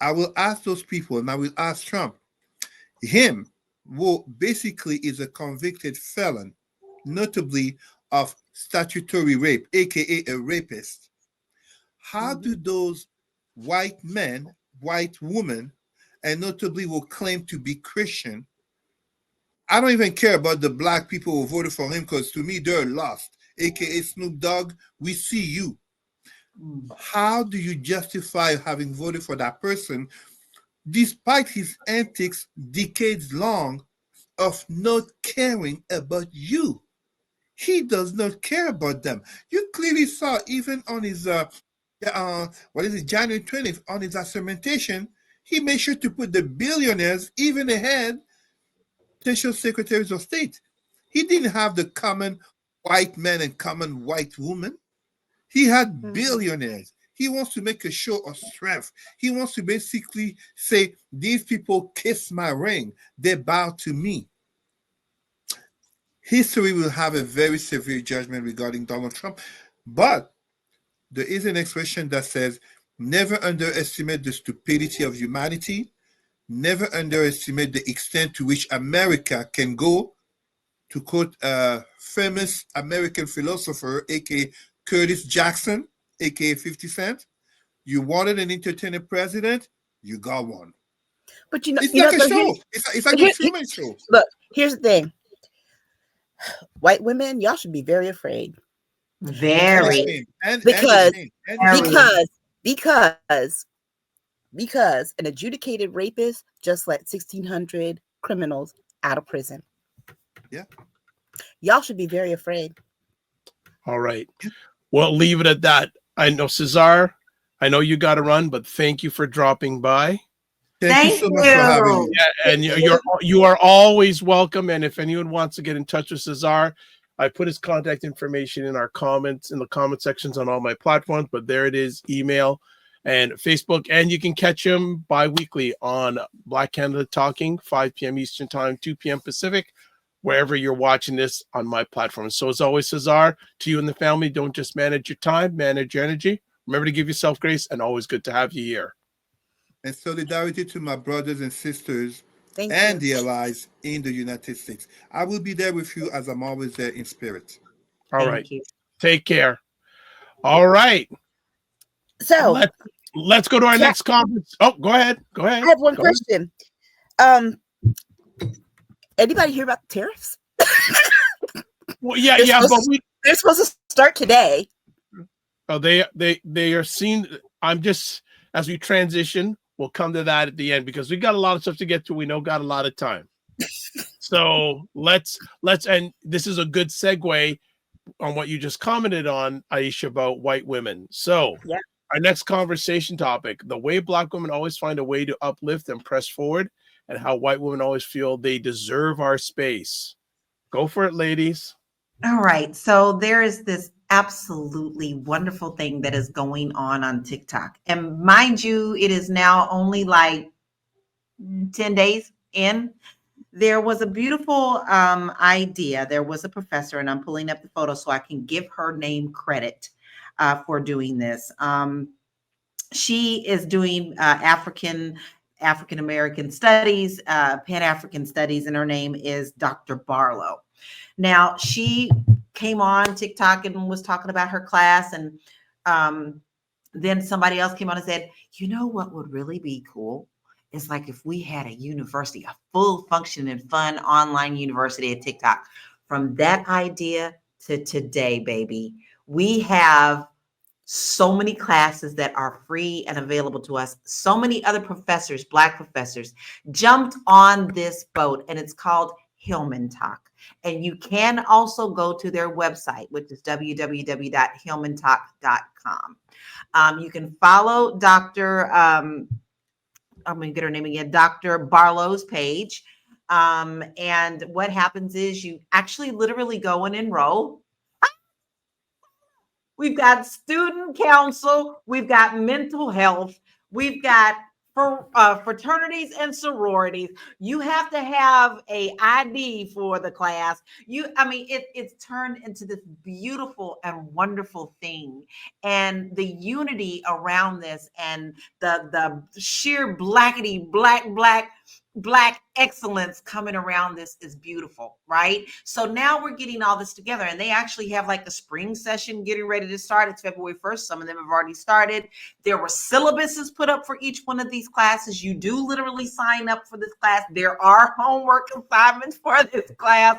I will ask those people, and I will ask Trump, him, who basically is a convicted felon, notably of statutory rape, aka a rapist. How do those white men, white women, and notably will claim to be Christian? I don't even care about the Black people who voted for him, because to me they're lost, aka Snoop Dogg. We see you. How do you justify having voted for that person despite his antics decades long of not caring about you? He does not care about them. You clearly saw even on his January 20th, on his assermentation, he made sure to put the billionaires even ahead potential secretaries of state. He didn't have the common white men and common white women. He had billionaires. He wants to make a show of strength. He wants to basically say, these people kiss my ring. They bow to me. History will have a very severe judgment regarding Donald Trump. But there is an expression that says, never underestimate the stupidity of humanity. Never underestimate the extent to which America can go. To quote a famous American philosopher, aka Curtis Jackson, aka 50 Cent, you wanted an entertaining president, you got one. But it's like a show. It's like a Truman Show. Look, here's the thing. White women, y'all should be very afraid. Very. Because an adjudicated rapist just let 1,600 criminals out of prison. Yeah. Y'all should be very afraid. All right. Well, leave it at that. I know, Cesar, I know you got to run, but thank you for dropping by. Thank you so much for having me. Yeah, and you are always welcome. And if anyone wants to get in touch with Cesar, I put his contact information in our comments, in the comment sections on all my platforms, but there it is, email and Facebook. And you can catch him bi-weekly on Black Canada Talking, 5 p.m. Eastern Time, 2 p.m. Pacific, wherever you're watching this on my platform. So as always, Cesar, to you and the family, don't just manage your time, manage your energy. Remember to give yourself grace, and always good to have you here. And solidarity to my brothers and sisters Thank and you. the allies in the United States. I will be there with you as I'm always there in spirit. All right. Take care. All right. So let's go to our next conference. Oh, go ahead. Go ahead. I have one question. Anybody hear about the tariffs? Well, yeah, They're but supposed to start today. Oh, they are seen. I'm just, as we transition, we'll come to that at the end because we got a lot of stuff to get to. We know got a lot of time. So let's and this is a good segue on what you just commented on, Aisha, about white women. So Yeah. our next conversation topic, the way Black women always find a way to uplift and press forward, and how white women always feel they deserve our space. Go for it, ladies. All right. So there is this absolutely wonderful thing that is going on TikTok. And mind you, it is now only like 10 days in. There was a beautiful idea. There was a professor, and I'm pulling up the photo so I can give her name credit for doing this. She is doing African American studies, Pan-African studies, and her name is Dr. Barlow. Now, she came on TikTok and was talking about her class, and then somebody else came on and said, you know what would really be cool? It's like if we had a university, a full functioning fun online university at TikTok. From that idea to today, baby, we have so many classes that are free and available to us. So many other professors, Black professors, jumped on this boat, and it's called HillmanTok. And you can also go to their website, which is www.hillmantalk.com. You can follow Dr. I'm going to get her name again, Dr. Barlow's page. And what happens is you actually literally go and enroll. We've got student council. We've got mental health. We've got fraternities and sororities. You have to have a ID for the class. It's turned into this beautiful and wonderful thing. And the unity around this and the sheer black excellence coming around this is beautiful, right? So now we're getting all this together, and they actually have like the spring session getting ready to start. It's February 1st. Some of them have already started. There were syllabuses put up for each one of these classes. You do literally sign up for this class. There are homework assignments for this class.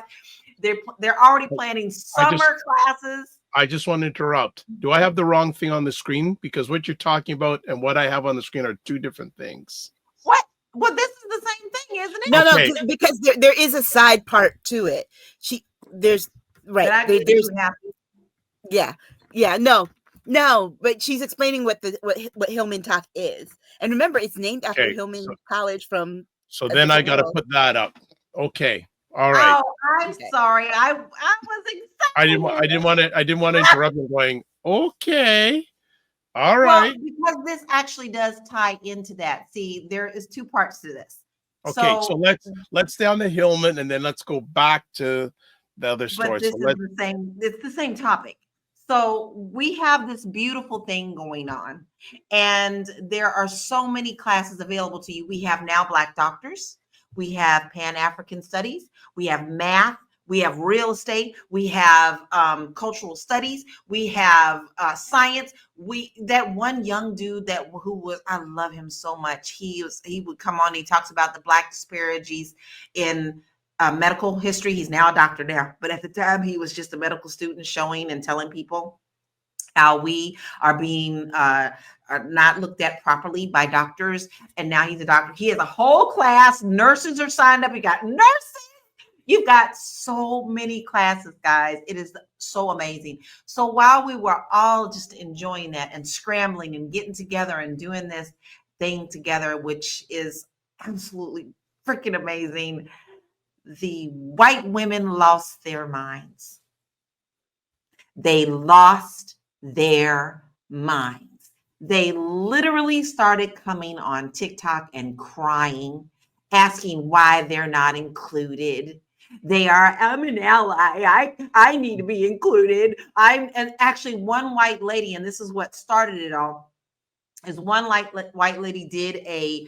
They're already planning summer classes. I just want to interrupt. Do I have the wrong thing on the screen? Because what you're talking about and what I have on the screen are two different things. What? Well, this is the same thing, isn't it? No, Okay. no, because there is a side part to it. There's no, but she's explaining what HillmanTok is, and remember, it's named after Hillman College from. So then I got to put that up. Okay, all right. Oh, I'm sorry. I was excited. I didn't want to interrupt you. Going okay. All right. Well, because this actually does tie into that. See, there is two parts to this. Okay, so let's stay on the Hillman, and then let's go back to the other story. But this is the same. It's the same topic. So we have this beautiful thing going on, and there are so many classes available to you. We have now Black doctors. We have Pan-African studies. We have math. We have real estate. We have cultural studies. We have science. That one young dude I love him so much. He would come on. He talks about the Black disparities in medical history. He's now a doctor now, but at the time he was just a medical student, showing and telling people how we are being are not looked at properly by doctors. And now he's a doctor. He has a whole class. Nurses are signed up. You got nurses. You've got so many classes, guys. It is so amazing. So while we were all just enjoying that and scrambling and getting together and doing this thing together, which is absolutely freaking amazing, the white women lost their minds. They lost their minds. They literally started coming on TikTok and crying, asking why they're not included. I'm an ally. I need to be included. And actually one white lady, and this is what started it all, is one white lady did a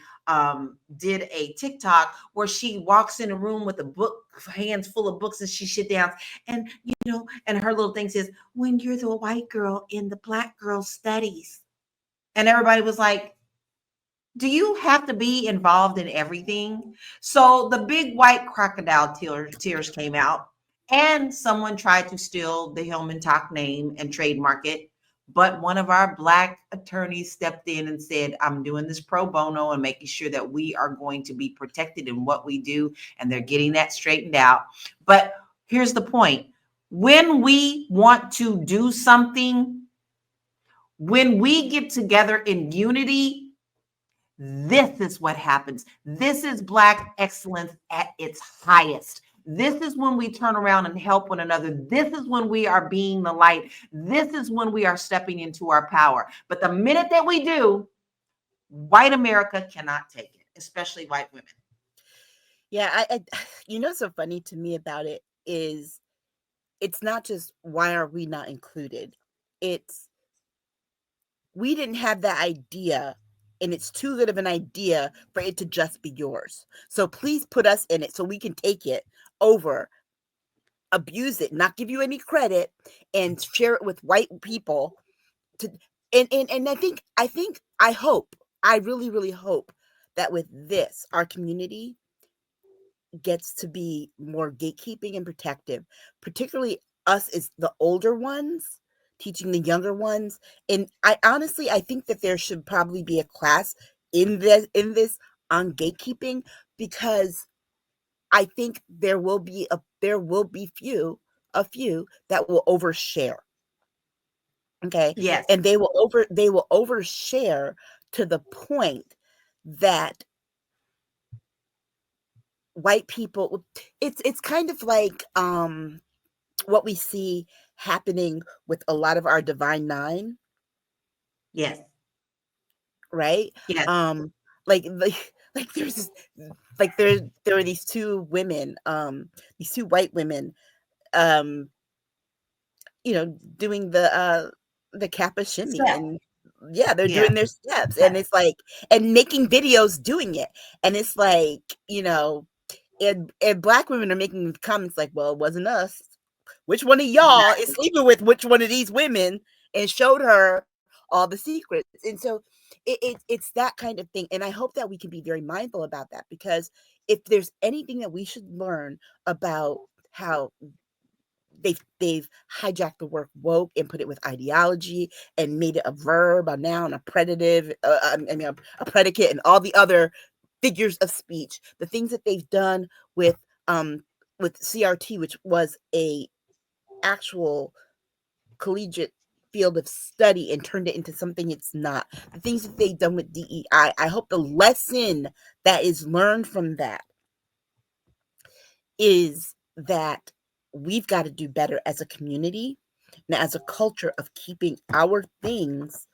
TikTok where she walks in a room with a book, hands full of books, and she sit down, and and her little thing says, when you're the white girl in the Black girl studies. And everybody was like, do you have to be involved in everything? So the big white crocodile tears came out, and someone tried to steal the HillmanTok name and trademark it. But one of our Black attorneys stepped in and said, I'm doing this pro bono and making sure that we are going to be protected in what we do. And they're getting that straightened out. But here's the point. When we want to do something, when we get together in unity, this is what happens. This is Black excellence at its highest. This is when we turn around and help one another. This is when we are being the light. This is when we are stepping into our power. But the minute that we do, white America cannot take it, especially white women. Yeah, you know, so funny to me about it is it's not just why are we not included? It's we didn't have that idea, and it's too good of an idea for it to just be yours. So please put us in it so we can take it over, abuse it, not give you any credit, and share it with white people. And I really, really hope that with this, our community gets to be more gatekeeping and protective, particularly us as the older ones teaching the younger ones. And I think that there should probably be a class in this on gatekeeping, because I think there will be a few that will overshare. Okay. Yes. And they will overshare to the point that white people, it's kind of like what we see happening with a lot of our Divine Nine. Yes. Right? Yes. Like there's this, like there are these two women, these two white women, you know, doing the Kappa shimmy, and yeah, they're doing their steps, and it's like, and making videos doing it, and it's like, you know, and Black women are making comments like, well, it wasn't us. Which one of y'all is sleeping with which one of these women, and showed her all the secrets. And so it's that kind of thing. And I hope that we can be very mindful about that, because if there's anything that we should learn about how they've hijacked the word woke and put it with ideology and made it a verb, a noun, a predicative, a predicate, and all the other figures of speech, the things that they've done with CRT, which was a actual collegiate field of study, and turned it into something it's not. The things that they've done with DEI, I hope the lesson that is learned from that is that we've got to do better as a community and as a culture of keeping our things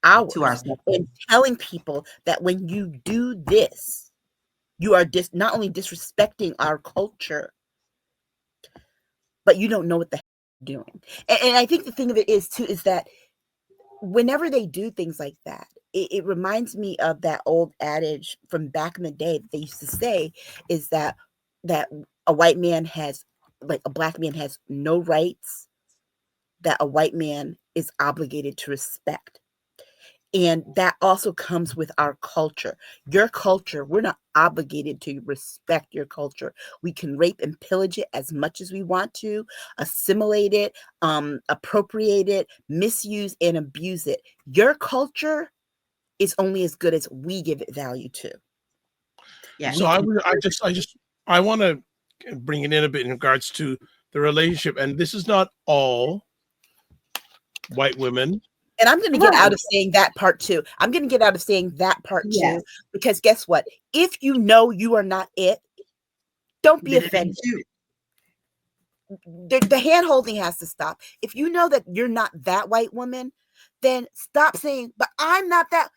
ours, to ourselves, and telling people that when you do this, you are not only disrespecting our culture, but you don't know what the heck you're doing. And I think the thing of it is too, is that whenever they do things like that, it reminds me of that old adage from back in the day that they used to say, is that a white man has, like, a Black man has no rights that a white man is obligated to respect. And that also comes with our culture. Your culture, we're not obligated to respect your culture. We can rape and pillage it as much as we want to, assimilate it, appropriate it, misuse and abuse it. Your culture is only as good as we give it value to. Yeah. So I want to bring it in a bit in regards to the relationship, and this is not all white women. And I'm going to get out of saying that part too. Because guess what? If you know you are not it, don't be offended. The hand holding has to stop. If you know that you're not that white woman, then stop saying, but I'm not that.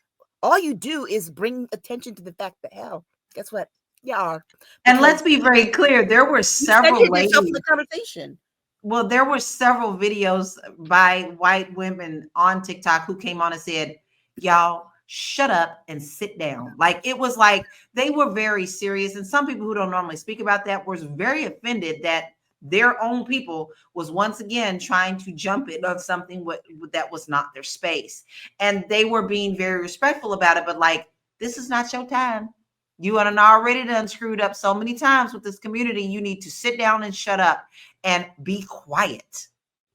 All you do is bring attention to the fact that, hell, guess what? You are. And let's be very clear. There were several ladies in the conversation. Well, there were several videos by white women on TikTok who came on and said, y'all shut up and sit down. Like, it was like they were very serious. And some people who don't normally speak about that was very offended that their own people was once again trying to jump in on something that was not their space. And they were being very respectful about it. But like, this is not your time. You are already done screwed up so many times with this community. You need to sit down and shut up and be quiet.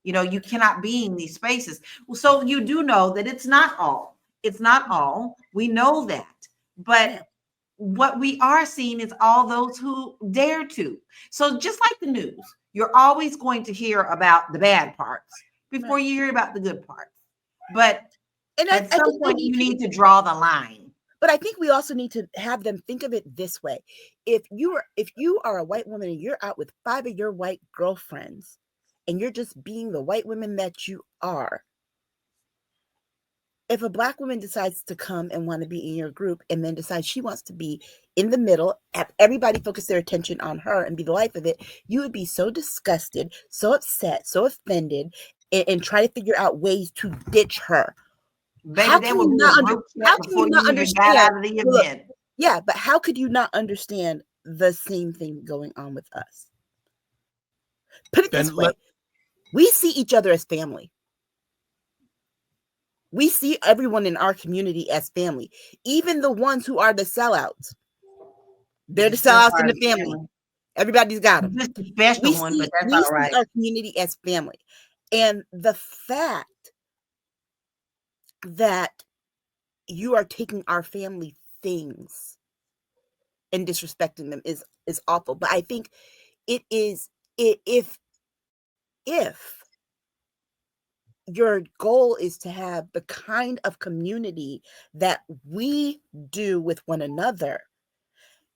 You know, you cannot be in these spaces. So you do know that it's not all. It's not all. We know that. But what we are seeing is all those who dare to. So just like the news, you're always going to hear about the bad parts before you hear about the good parts. But at some point, you need to draw the line. But I think we also need to have them think of it this way. If you are a white woman and you're out with 5 of your white girlfriends and you're just being the white woman that you are, if a Black woman decides to come and want to be in your group and then decides she wants to be in the middle, have everybody focus their attention on her and be the life of it, you would be so disgusted, so upset, so offended, and try to figure out ways to ditch her. Baby, how can you not understand? Yeah, but how could you not understand the same thing going on with us? Put it this way. We see each other as family. We see everyone in our community as family, even the ones who are the sellouts. They're the sellouts in the family. Everybody's got them. Just a special one, but that's all right. We see our community as family. And the fact that you are taking our family things and disrespecting them is awful. But I think it is, if your goal is to have the kind of community that we do with one another,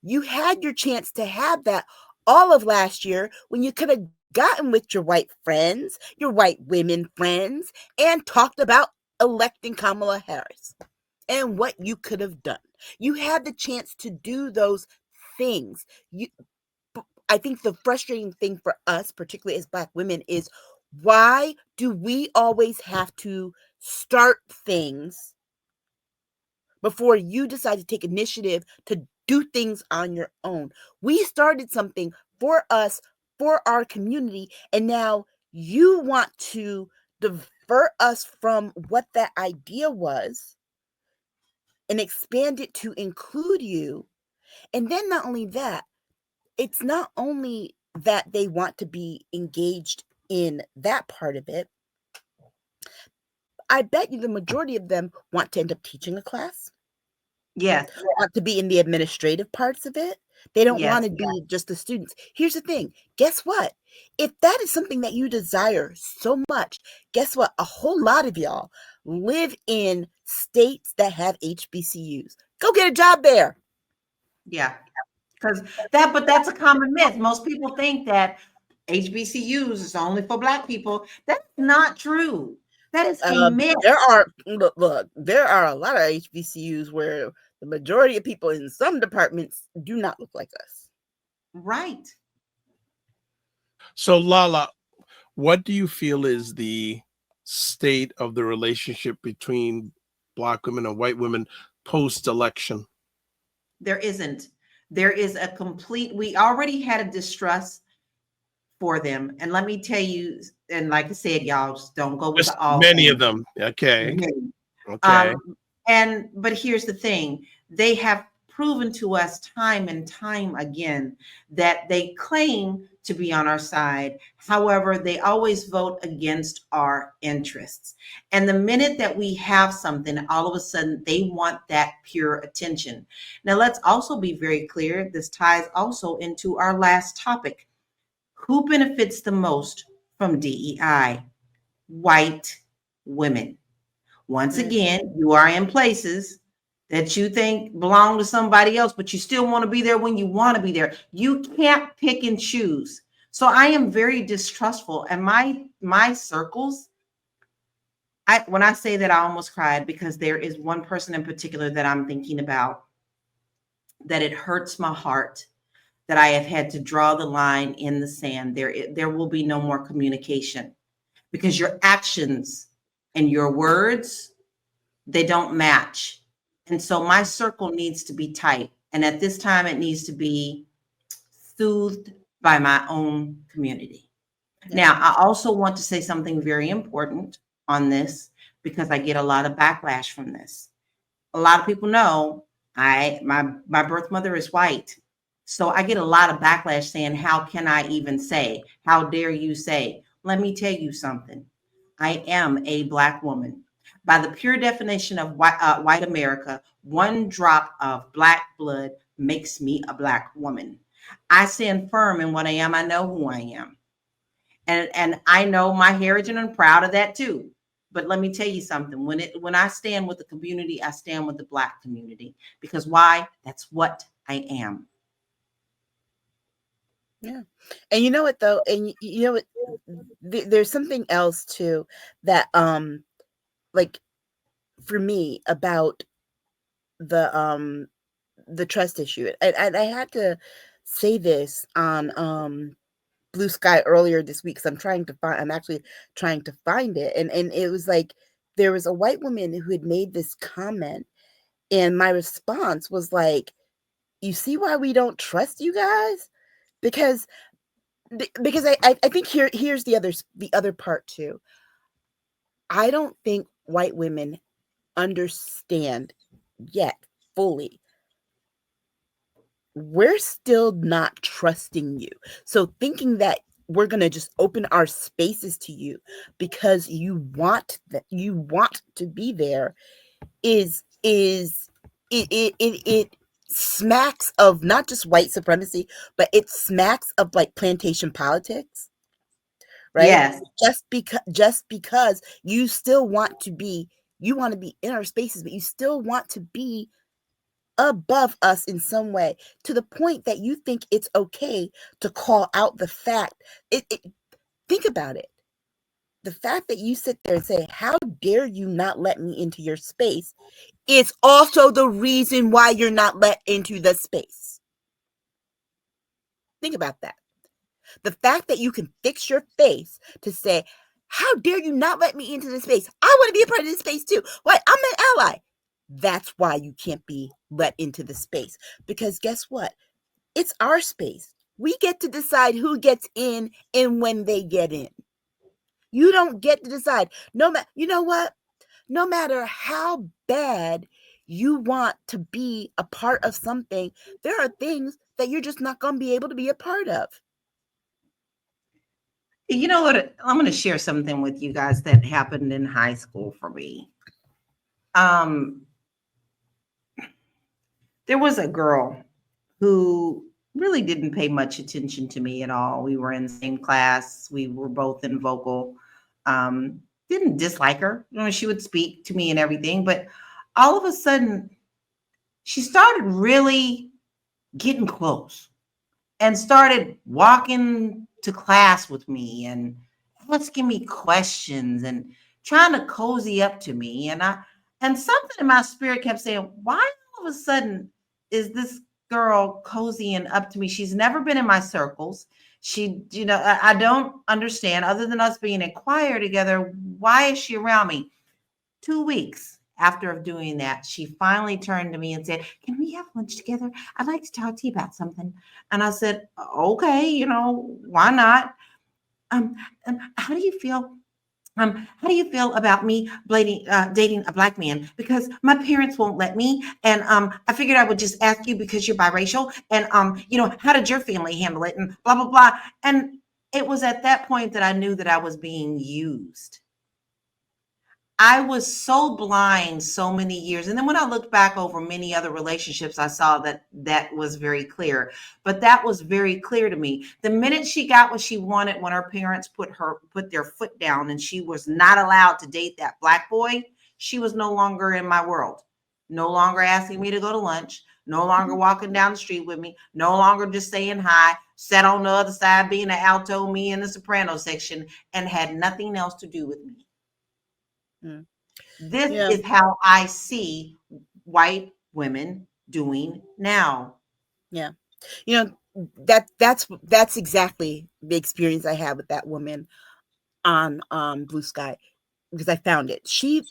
you had your chance to have that all of last year when you could have gotten with your white friends, your white women friends, and talked about electing Kamala Harris and what you could have done. You had the chance to do those things. I think the frustrating thing for us, particularly as Black women, is why do we always have to start things before you decide to take initiative to do things on your own? We started something for us, for our community, and now you want to divert us from what that idea was and expand it to include you. And then not only that, it's not only that they want to be engaged in that part of it. I bet you the majority of them want to end up teaching a class. Yes. Want to be in the administrative parts of it. They don't want to be just the students. Here's the thing. Guess what? If that is something that you desire so much, guess what? A whole lot of y'all live in states that have HBCUs. Go get a job there. Yeah. But that's a common myth. Most people think that HBCUs is only for Black people. That's not true. That is a myth. There are a lot of HBCUs where the majority of people in some departments do not look like us. Right. So, Lala, what do you feel is the state of the relationship between Black women and white women post-election? There isn't. There is a complete, we already had a distrust for them. And let me tell you, and like I said, y'all just don't go with Just all many things. of them. Okay. Many. Okay. But here's the thing. They have proven to us time and time again that they claim to be on our side. However, they always vote against our interests. And the minute that we have something, all of a sudden they want that pure attention. Now, let's also be very clear. This ties also into our last topic. Who benefits the most from DEI? White women. Once again, you are in places that you think belong to somebody else, but you still want to be there when you want to be there. You can't pick and choose. So I am very distrustful. And my circles, when I say that, I almost cried because there is one person in particular that I'm thinking about that it hurts my heart that I have had to draw the line in the sand. There will be no more communication because your actions and your words, they don't match. And so my circle needs to be tight. And at this time, it needs to be soothed by my own community. Yeah. Now, I also want to say something very important on this because I get a lot of backlash from this. A lot of people know my birth mother is white. So I get a lot of backlash saying, how can I even say, how dare you say? Let me tell you something. I am a Black woman. By the pure definition of white America, one drop of Black blood makes me a Black woman. I stand firm in what I am. I know who I am. And I know my heritage, and I'm proud of that too. But let me tell you something. When I stand with the community, I stand with the Black community. Because why? That's what I am. Yeah. And you know what though, and you know what, there's something else too that like for me about the trust issue. I had to say this on Blue Sky earlier this week because I'm actually trying to find it. And it was like there was a white woman who had made this comment, and my response was like, you see why we don't trust you guys? Because I think here's the other part too. I don't think white women understand yet fully. We're still not trusting you. So thinking that we're going to just open our spaces to you because you want to be there it smacks of not just white supremacy, but it smacks of like plantation politics, right? Yes. Just because you still want to be in our spaces, but you still want to be above us in some way, to the point that you think it's okay to call out the fact. Think about it. The fact that you sit there and say, how dare you not let me into your space, is also the reason why you're not let into the space. Think about that. The fact that you can fix your face to say, how dare you not let me into this space? I want to be a part of this space too. Why? I'm an ally. That's why you can't be let into the space. Because guess what? It's our space. We get to decide who gets in and when they get in. You don't get to decide. You know what? No matter how bad you want to be a part of something, there are things that you're just not going to be able to be a part of. You know what? I'm going to share something with you guys that happened in high school for me. There was a girl who really didn't pay much attention to me at all. We were in the same class. We were both in vocal. Didn't dislike her. You know, she would speak to me and everything, but all of a sudden she started really getting close and started walking to class with me and asking me questions and trying to cozy up to me. And something in my spirit kept saying, why all of a sudden is this girl cozying up to me? She's never been in my circles. She, I don't understand, other than us being in choir together, why is she around me? 2 weeks after doing that, she finally turned to me and said, can we have lunch together? I'd like to talk to you about something. And I said, okay, why not? How do you feel? How do you feel about me dating a Black man? Because my parents won't let me. And I figured I would just ask you because you're biracial. And, how did your family handle it? And blah, blah, blah. And it was at that point that I knew that I was being used. I was so blind so many years. And then when I looked back over many other relationships, I saw that was very clear. But that was very clear to me. The minute she got what she wanted, when her parents put their foot down and she was not allowed to date that Black boy, she was no longer in my world. No longer asking me to go to lunch, no longer walking down the street with me, no longer just saying hi, sat on the other side being an alto, me in the soprano section, and had nothing else to do with me. This is how I see white women doing now. Yeah. That's exactly the experience I had with that woman on Blue Sky, because I found it. She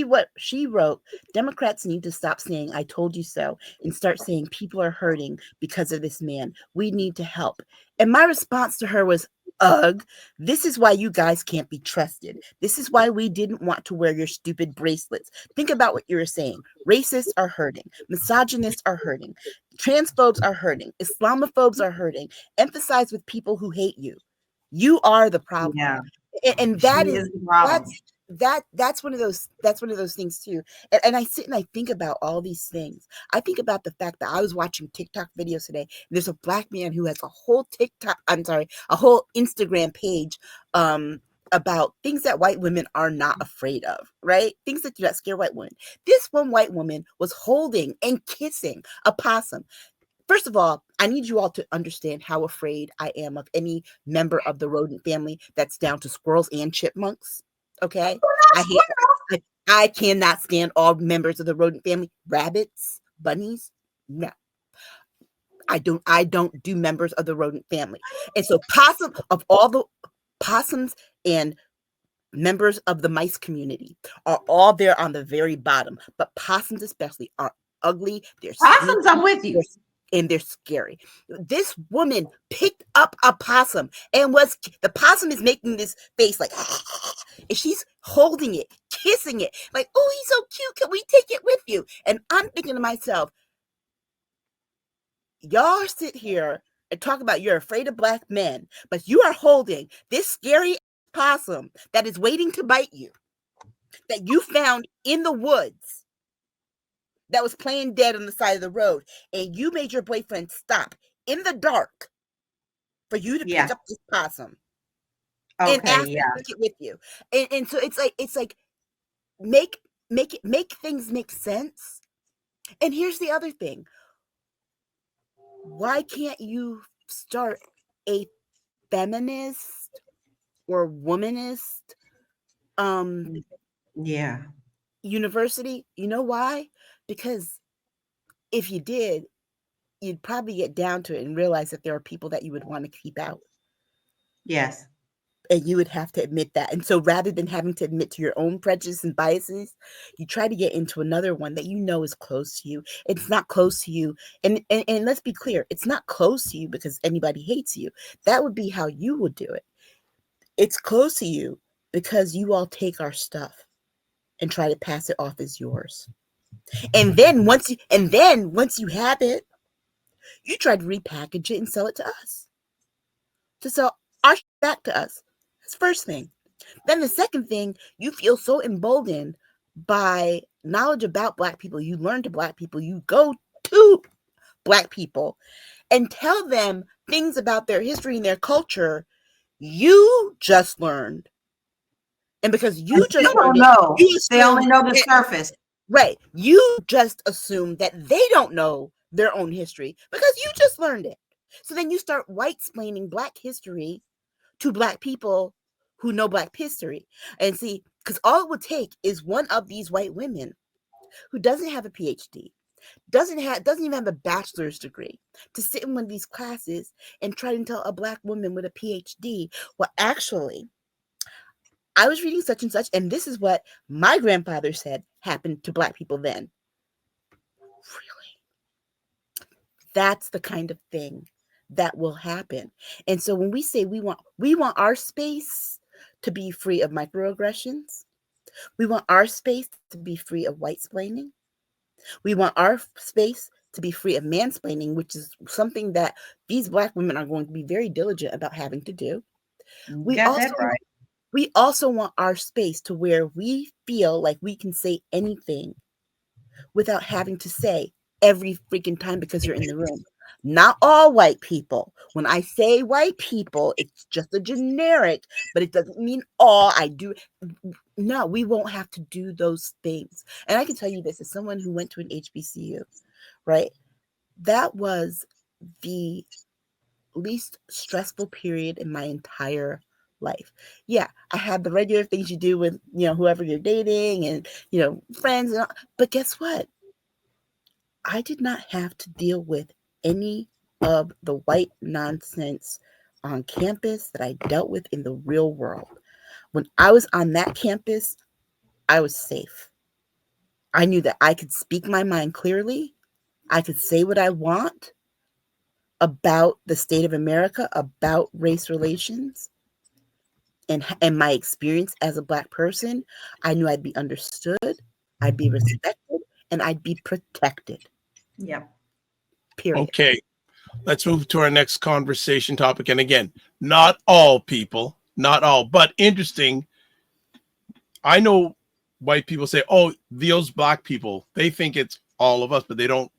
wrote, Democrats need to stop saying I told you so and start saying people are hurting because of this man. We need to help. And my response to her was, ugh, this is why you guys can't be trusted. This is why we didn't want to wear your stupid bracelets. Think about what you were saying. Racists are hurting. Misogynists are hurting. Transphobes are hurting. Islamophobes are hurting. Emphasize with people who hate you. You are the problem. Yeah. And that She is is the problem. that's one of those things too. And I sit and I think about all these things. I think about the fact that I was watching TikTok videos today. And there's a black man who has a whole a whole Instagram page about things that white women are not afraid of, right? Things that do not scare white women. This one white woman was holding and kissing a possum. First of all, I need you all to understand how afraid I am of any member of the rodent family that's down to squirrels and chipmunks. Okay, I cannot stand all members of the rodent family. Rabbits, bunnies, no. I don't do members of the rodent family. And so of all the possums and members of the mice community are all there on the very bottom. But possums especially are ugly. They're Possums, sneaky, I'm with you. and they're scary. This woman picked up a possum and the possum is making this face like, and she's holding it, kissing it, like, oh, he's so cute. Can we take it with you? And I'm thinking to myself, y'all sit here and talk about you're afraid of black men, but you are holding this scary possum that is waiting to bite you, that you found in the woods, that was playing dead on the side of the road, and you made your boyfriend stop in the dark for you to pick up this possum and ask to take it with you. And so it's like make things make sense. And here's the other thing. Why can't you start a feminist or womanist university? You know why? Because if you did, you'd probably get down to it and realize that there are people that you would want to keep out. Yes. And you would have to admit that. And so rather than having to admit to your own prejudice and biases, you try to get into another one that you know is close to you. It's not close to you. And let's be clear, it's not close to you because anybody hates you. That would be how you would do it. It's close to you because you all take our stuff and try to pass it off as yours. And then once you have it, you try to repackage it and sell it to us. To sell our shit back to us. That's the first thing. Then the second thing, you feel so emboldened by knowledge about Black people. You learn to Black people. You go to Black people and tell them things about their history and their culture you just learned. And because you just don't know, they only know the surface. Right. You just assume that they don't know their own history because you just learned it. So then you start white-splaining Black history to Black people who know Black history. And see, because all it would take is one of these white women who doesn't have a PhD, doesn't even have a bachelor's degree, to sit in one of these classes and try to tell a Black woman with a PhD, well, actually, I was reading such and such, and this is what my grandfather said happened to Black people then. Really? That's the kind of thing that will happen. And so when we say we want our space to be free of microaggressions, we want our space to be free of white-splaining, we want our space to be free of mansplaining, which is something that these Black women are going to be very diligent about having to do. We also want our space to where we feel like we can say anything without having to say every freaking time because you're in the room. Not all white people. When I say white people, it's just a generic, but it doesn't mean all. No, we won't have to do those things. And I can tell you this as someone who went to an HBCU, right? That was the least stressful period in my entire life. Yeah, I had the regular things you do with, whoever you're dating and, friends. And all, but guess what? I did not have to deal with any of the white nonsense on campus that I dealt with in the real world. When I was on that campus, I was safe. I knew that I could speak my mind clearly. I could say what I want about the state of America, about race relations, and my experience as a Black person. I knew I'd be understood, I'd be respected, and I'd be protected. Yeah. Period. Okay. Let's move to our next conversation topic. And again, not all people, not all, but interesting. I know white people say, "Oh, those black people," they think it's all of us, but they don't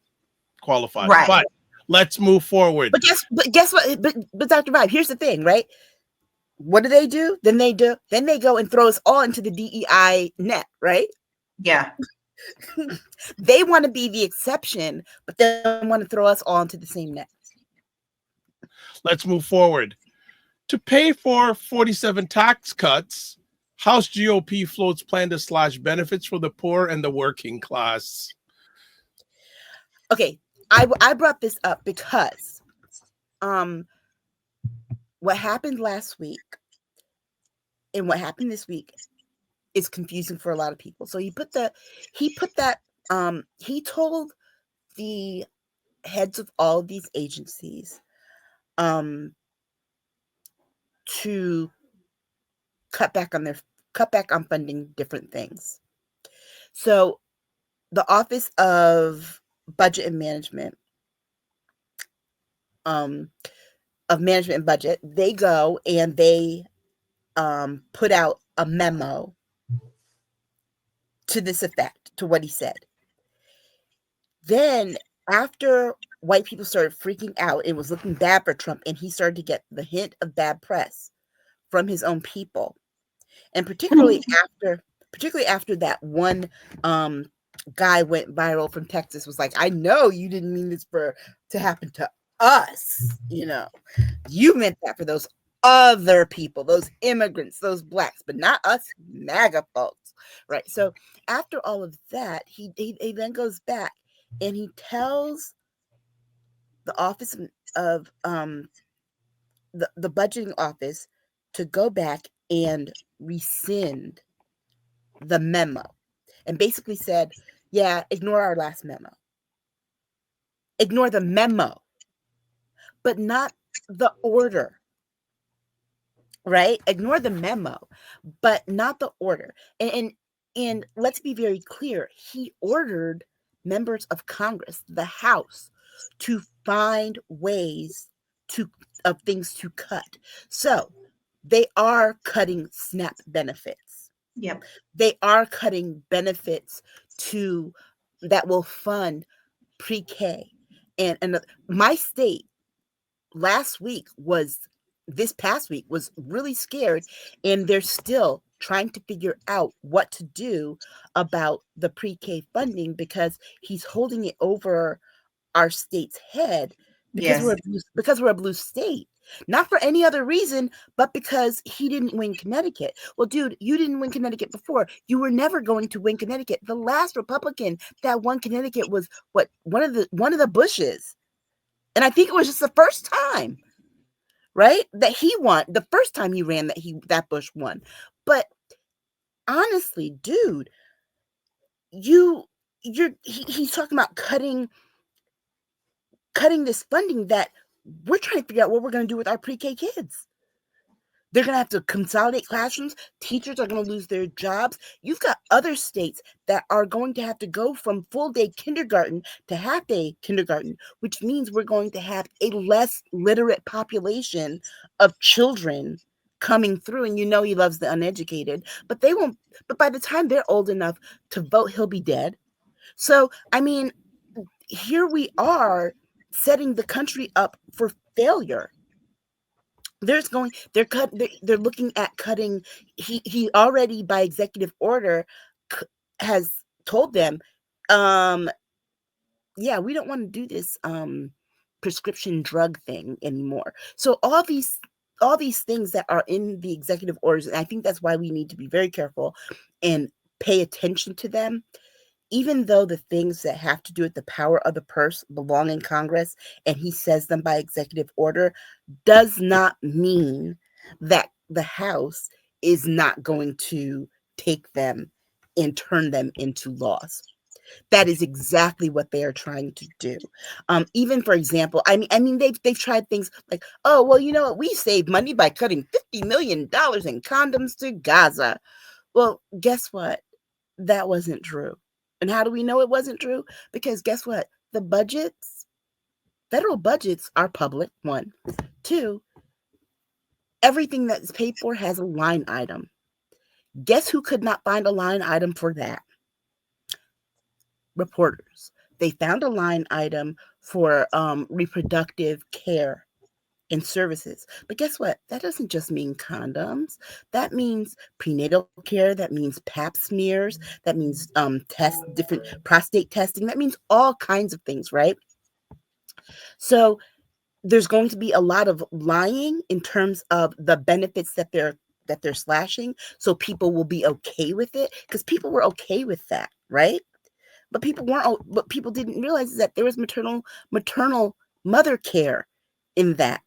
qualify. Right. But let's move forward. But guess what? But Dr. Vibe, here's the thing, right? What do? Then they go and throw us all into the DEI net, right? Yeah. They want to be the exception, but they want to throw us all into the same net. Let's move forward. To pay for 47 tax cuts, House GOP floats plan to slash benefits for the poor and the working class. Okay, I brought this up because what happened last week and what happened this week is confusing for a lot of people. So he told the heads of all of these agencies to cut back on funding different things. So the Office of Budget and Management, of Management and Budget, they go and they put out a memo to this effect, to what he said. Then after white people started freaking out, it was looking bad for Trump, and he started to get the hint of bad press from his own people. And particularly after that one guy went viral from Texas, was like, I know you didn't mean this to happen to us. You meant that for those other people, those immigrants, those blacks, but not us MAGA folks, right? So after all of that, he then goes back and he tells the Office of the budgeting office to go back and rescind the memo, and basically said, yeah, ignore our last memo. Ignore the memo, but not the order, right? Ignore the memo, but not the order. And let's be very clear. He ordered members of Congress, the House, to find ways of things to cut. So they are cutting SNAP benefits. Yep. They are cutting benefits that will fund pre-K. And my state this past week was really scared, and they're still trying to figure out what to do about the pre-K funding, because he's holding it over our state's head because we're a blue state. Not for any other reason, but because he didn't win Connecticut. Well, dude, you didn't win Connecticut before. You were never going to win Connecticut. The last Republican that won Connecticut was one of the Bushes. And I think it was just the first time, right, that he won. The first time he ran, that Bush won. But honestly, dude, he's talking about cutting this funding that we're trying to figure out what we're going to do with our pre-K kids. They're going to have to consolidate classrooms. Teachers are going to lose their jobs. You've got other states that are going to have to go from full-day kindergarten to half-day kindergarten, which means we're going to have a less literate population of children coming through. And he loves the uneducated, but they won't. But by the time they're old enough to vote, he'll be dead. So, I mean, here we are setting the country up for failure. They're looking at cutting. He already, by executive order, has told them, yeah, we don't want to do this prescription drug thing anymore. So all these things that are in the executive orders, and I think that's why we need to be very careful and pay attention to them. Even though the things that have to do with the power of the purse belong in Congress, and he says them by executive order, does not mean that the House is not going to take them and turn them into laws. That is exactly what they are trying to do. Even, for example, I mean, they've tried things like, oh, well, you know what? We saved money by cutting $50 million in condoms to Gaza. Well, guess what? That wasn't true. And how do we know it wasn't true? Because guess what? Federal budgets are public, one. Two, Everything that's paid for has a line item. Guess who could not find a line item for that? Reporters. They found a line item for reproductive care and services. But guess what? That doesn't just mean condoms. That means prenatal care. That means pap smears. That means different prostate testing. That means all kinds of things, right? So there's going to be a lot of lying in terms of the benefits that they're slashing, so people will be okay with it, because people were okay with that, right? But people weren't. What people didn't realize is that there was maternal mother care in that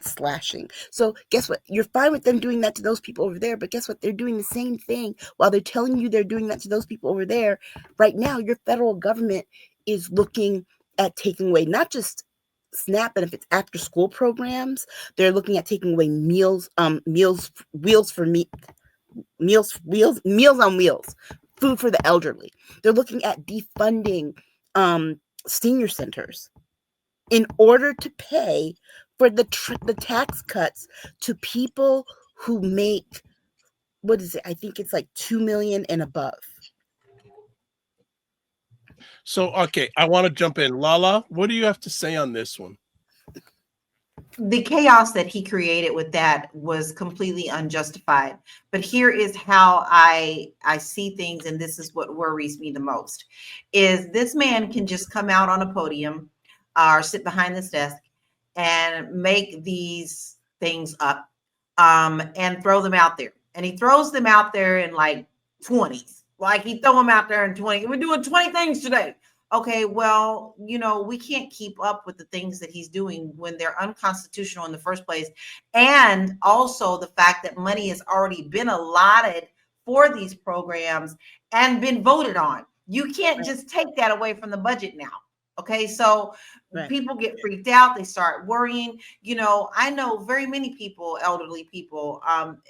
slashing. So guess what? You're fine with them doing that to those people over there, but guess what? They're doing the same thing while they're telling you they're doing that to those people over there. Right now, your federal government is looking at taking away not just SNAP benefits, after school programs. They're looking at taking away meals on wheels, food for the elderly. They're looking at defunding senior centers in order to pay for the tax cuts to people who make, what is it? I think it's like 2 million and above. So, okay, I want to jump in. Lala, what do you have to say on this one? The chaos that he created with that was completely unjustified. But here is how I see things, and this is what worries me the most, is this man can just come out on a podium or sit behind this desk and make these things up and throw them out there. And he throws them out there in like 20s. Like he throw them out there in 20. We're doing 20 things today. Okay, well, we can't keep up with the things that he's doing when they're unconstitutional in the first place. And also the fact that money has already been allotted for these programs and been voted on. You can't just take that away from the budget now. Okay, so people get freaked out. They start worrying. I know very many people, elderly people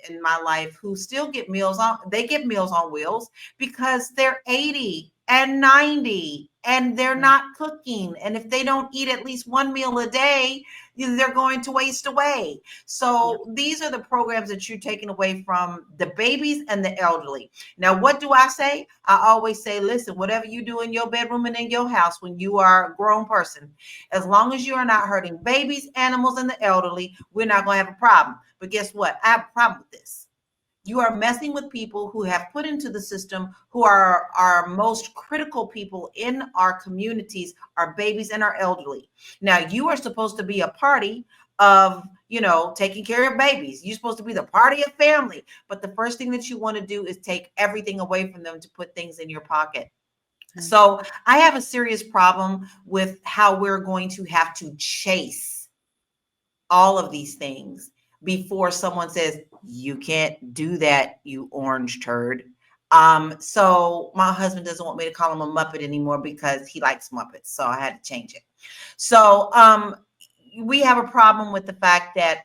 in my life, who still get meals on wheels because they're 80 and 90 and they're not cooking. And if they don't eat at least one meal a day, they're going to waste away. So these are the programs that you're taking away from the babies and the elderly. Now, what do I say? I always say, listen, whatever you do in your bedroom and in your house when you are a grown person, as long as you are not hurting babies, animals, and the elderly, we're not going to have a problem. But guess what? I have a problem with this. You are messing with people who have put into the system, who are our most critical people in our communities, our babies and our elderly. Now, you are supposed to be a party of, taking care of babies. You're supposed to be the party of family. But the first thing that you want to do is take everything away from them to put things in your pocket. So I have a serious problem with how we're going to have to chase all of these things before someone says, you can't do that, you orange turd. So my husband doesn't want me to call him a Muppet anymore because he likes Muppets. So I had to change it. So we have a problem with the fact that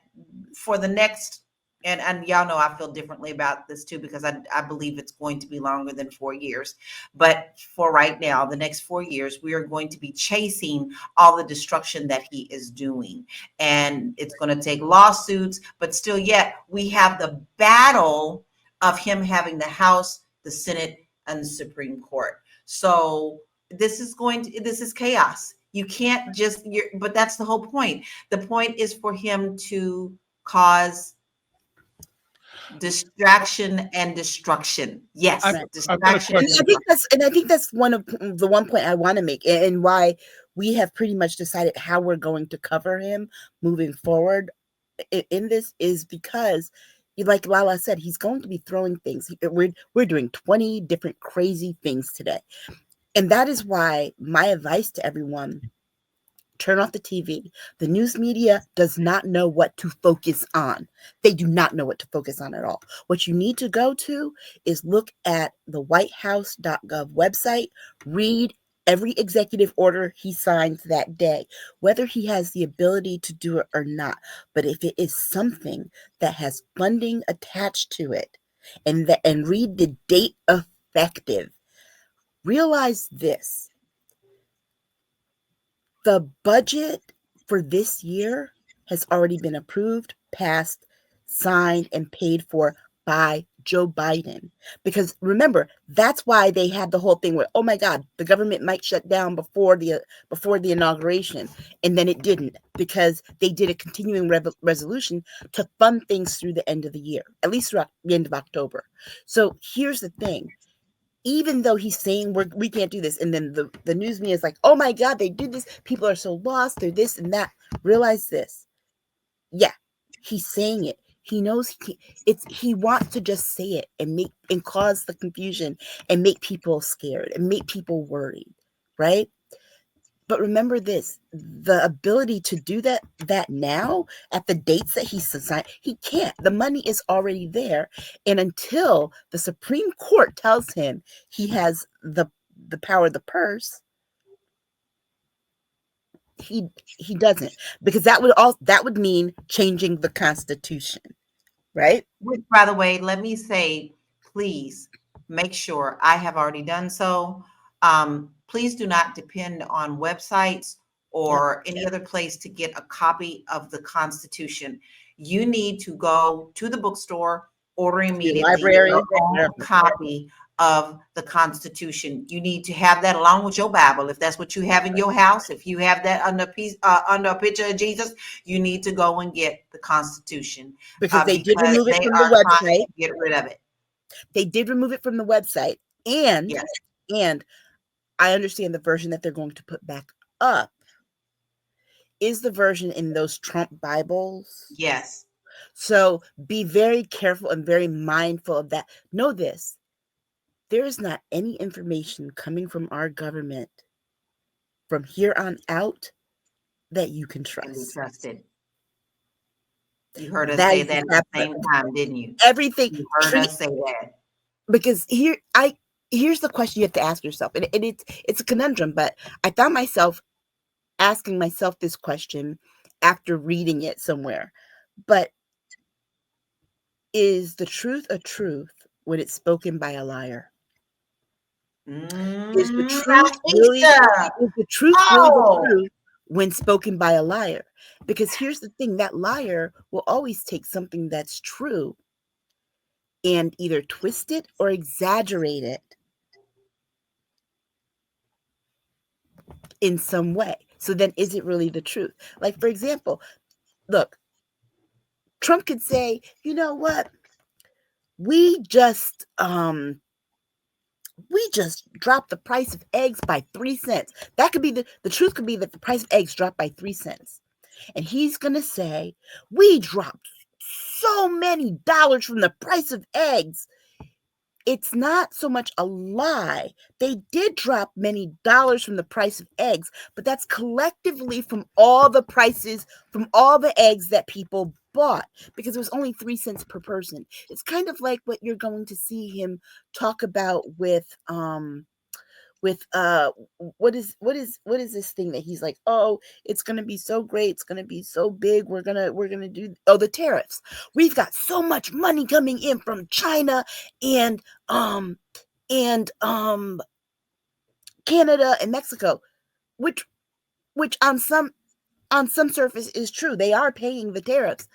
for the next, and y'all know I feel differently about this too, because I believe it's going to be longer than 4 years. But for right now, the next 4 years, we are going to be chasing all the destruction that he is doing. And it's going to take lawsuits, but still yet we have the battle of him having the House, the Senate, and the Supreme Court. So this is chaos. You can't just, but that's the whole point. The point is for him to cause distraction and destruction. Yes, distraction. I think that's one point I want to make, and why we have pretty much decided how we're going to cover him moving forward in this is because, like Lala said, he's going to be throwing things. We're doing 20 different crazy things today, and that is why my advice to everyone: turn off the TV. The news media does not know what to focus on. They do not know what to focus on at all. What you need to go to is look at the whitehouse.gov website, read every executive order he signs that day, whether he has the ability to do it or not. But if it is something that has funding attached to it, and read the date effective, realize this. The budget for this year has already been approved, passed, signed, and paid for by Joe Biden. Because remember, that's why they had the whole thing where, oh my God, the government might shut down before the inauguration, and then it didn't, because they did a continuing resolution to fund things through the end of the year, at least throughout the end of October. So here's the thing. Even though he's saying we can't do this, and then the news media is like, oh my God, they do this. People are so lost. They're this and that. Realize this. Yeah, he's saying it. He knows he wants to just say it and cause the confusion and make people scared and make people worried, right? But remember this, the ability to do that now at the dates that he's assigned, he can't. The money is already there. And until the Supreme Court tells him he has the power of the purse, he doesn't, because that would mean changing the Constitution, right? Which, by the way, let me say, please make sure, I have already done so. Please do not depend on websites or any other place to get a copy of the Constitution. You need to go to the bookstore, order immediately library, your own copy of the Constitution. You need to have that along with your Bible, if that's what you have in your house. If you have that under a picture of Jesus, you need to go and get the Constitution, because they did remove it from the website. Get rid of it. They did remove it from the website, and Yes. and I understand the version that they're going to put back up is the version in those Trump Bibles. Yes. So be very careful and very mindful of that. Know this. There is not any information coming from our government from here on out that you can trust. Can be trusted. You heard us say that at the same time, didn't you? Everything. You heard us say that. Because here's the question you have to ask yourself, and it's a conundrum, but I found myself asking myself this question after reading it somewhere. But is the truth a truth when it's spoken by a liar? Is the truth really the truth when spoken by a liar? Because here's the thing, that liar will always take something that's true and either twist it or exaggerate it in some way. So then is it really the truth? Like, for example, look, Trump could say, you know what? We just dropped the price of eggs by 3 cents. That could be the truth could be that the price of eggs dropped by 3 cents. And he's going to say, we dropped so many dollars from the price of eggs. It's not so much a lie. They did drop many dollars from the price of eggs, but that's collectively from all the prices, from all the eggs that people bought, because it was only 3 cents per person. It's kind of like what you're going to see him talk about with what is this thing that he's like, oh, it's gonna be so great, it's gonna be so big, we're gonna do the tariffs. We've got so much money coming in from China and Canada and Mexico, which on some surface is true. They are paying the tariffs,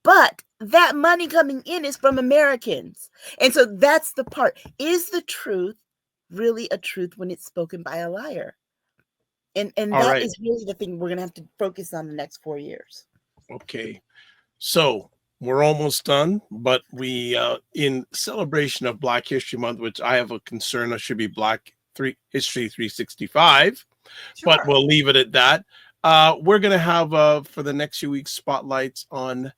but that money coming in is from Americans. And so that's the part. Is the truth really a truth when it's spoken by a liar? And that is really the thing we're going to have to focus on the next 4 years. Okay. So we're almost done, but we, in celebration of Black History Month, which I have a concern it should be Black History 365, but we'll leave it at that. We're going to have, for the next few weeks, spotlights on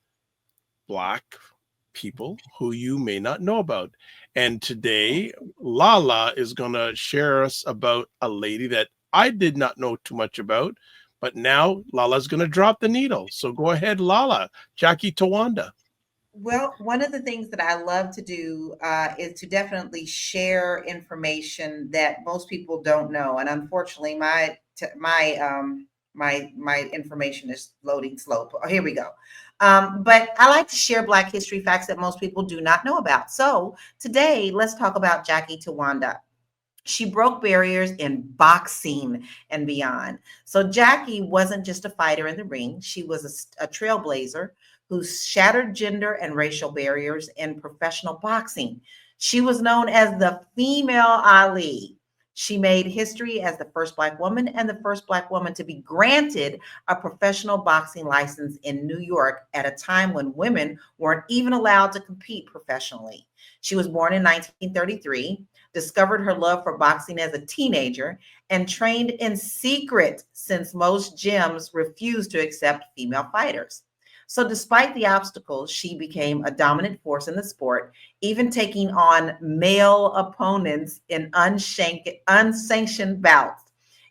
Black people who you may not know about. And today, Lala is going to share us about a lady that I did not know too much about, but now Lala's going to drop the needle. So go ahead, Lala. Jackie Tonawanda. Well, one of the things that I love to do is to definitely share information that most people don't know. And unfortunately, my information is loading slow. Oh, here we go. But I like to share Black history facts that most people do not know about. So today, let's talk about Jackie Tonawanda. She broke barriers in boxing and beyond. So Jackie wasn't just a fighter in the ring. She was a trailblazer who shattered gender and racial barriers in professional boxing. She was known as the female Ali. She made history as the first Black woman and the first Black woman to be granted a professional boxing license in New York at a time when women weren't even allowed to compete professionally. She was born in 1933, discovered her love for boxing as a teenager, and trained in secret since most gyms refused to accept female fighters. So despite the obstacles, she became a dominant force in the sport, even taking on male opponents in unsanctioned bouts.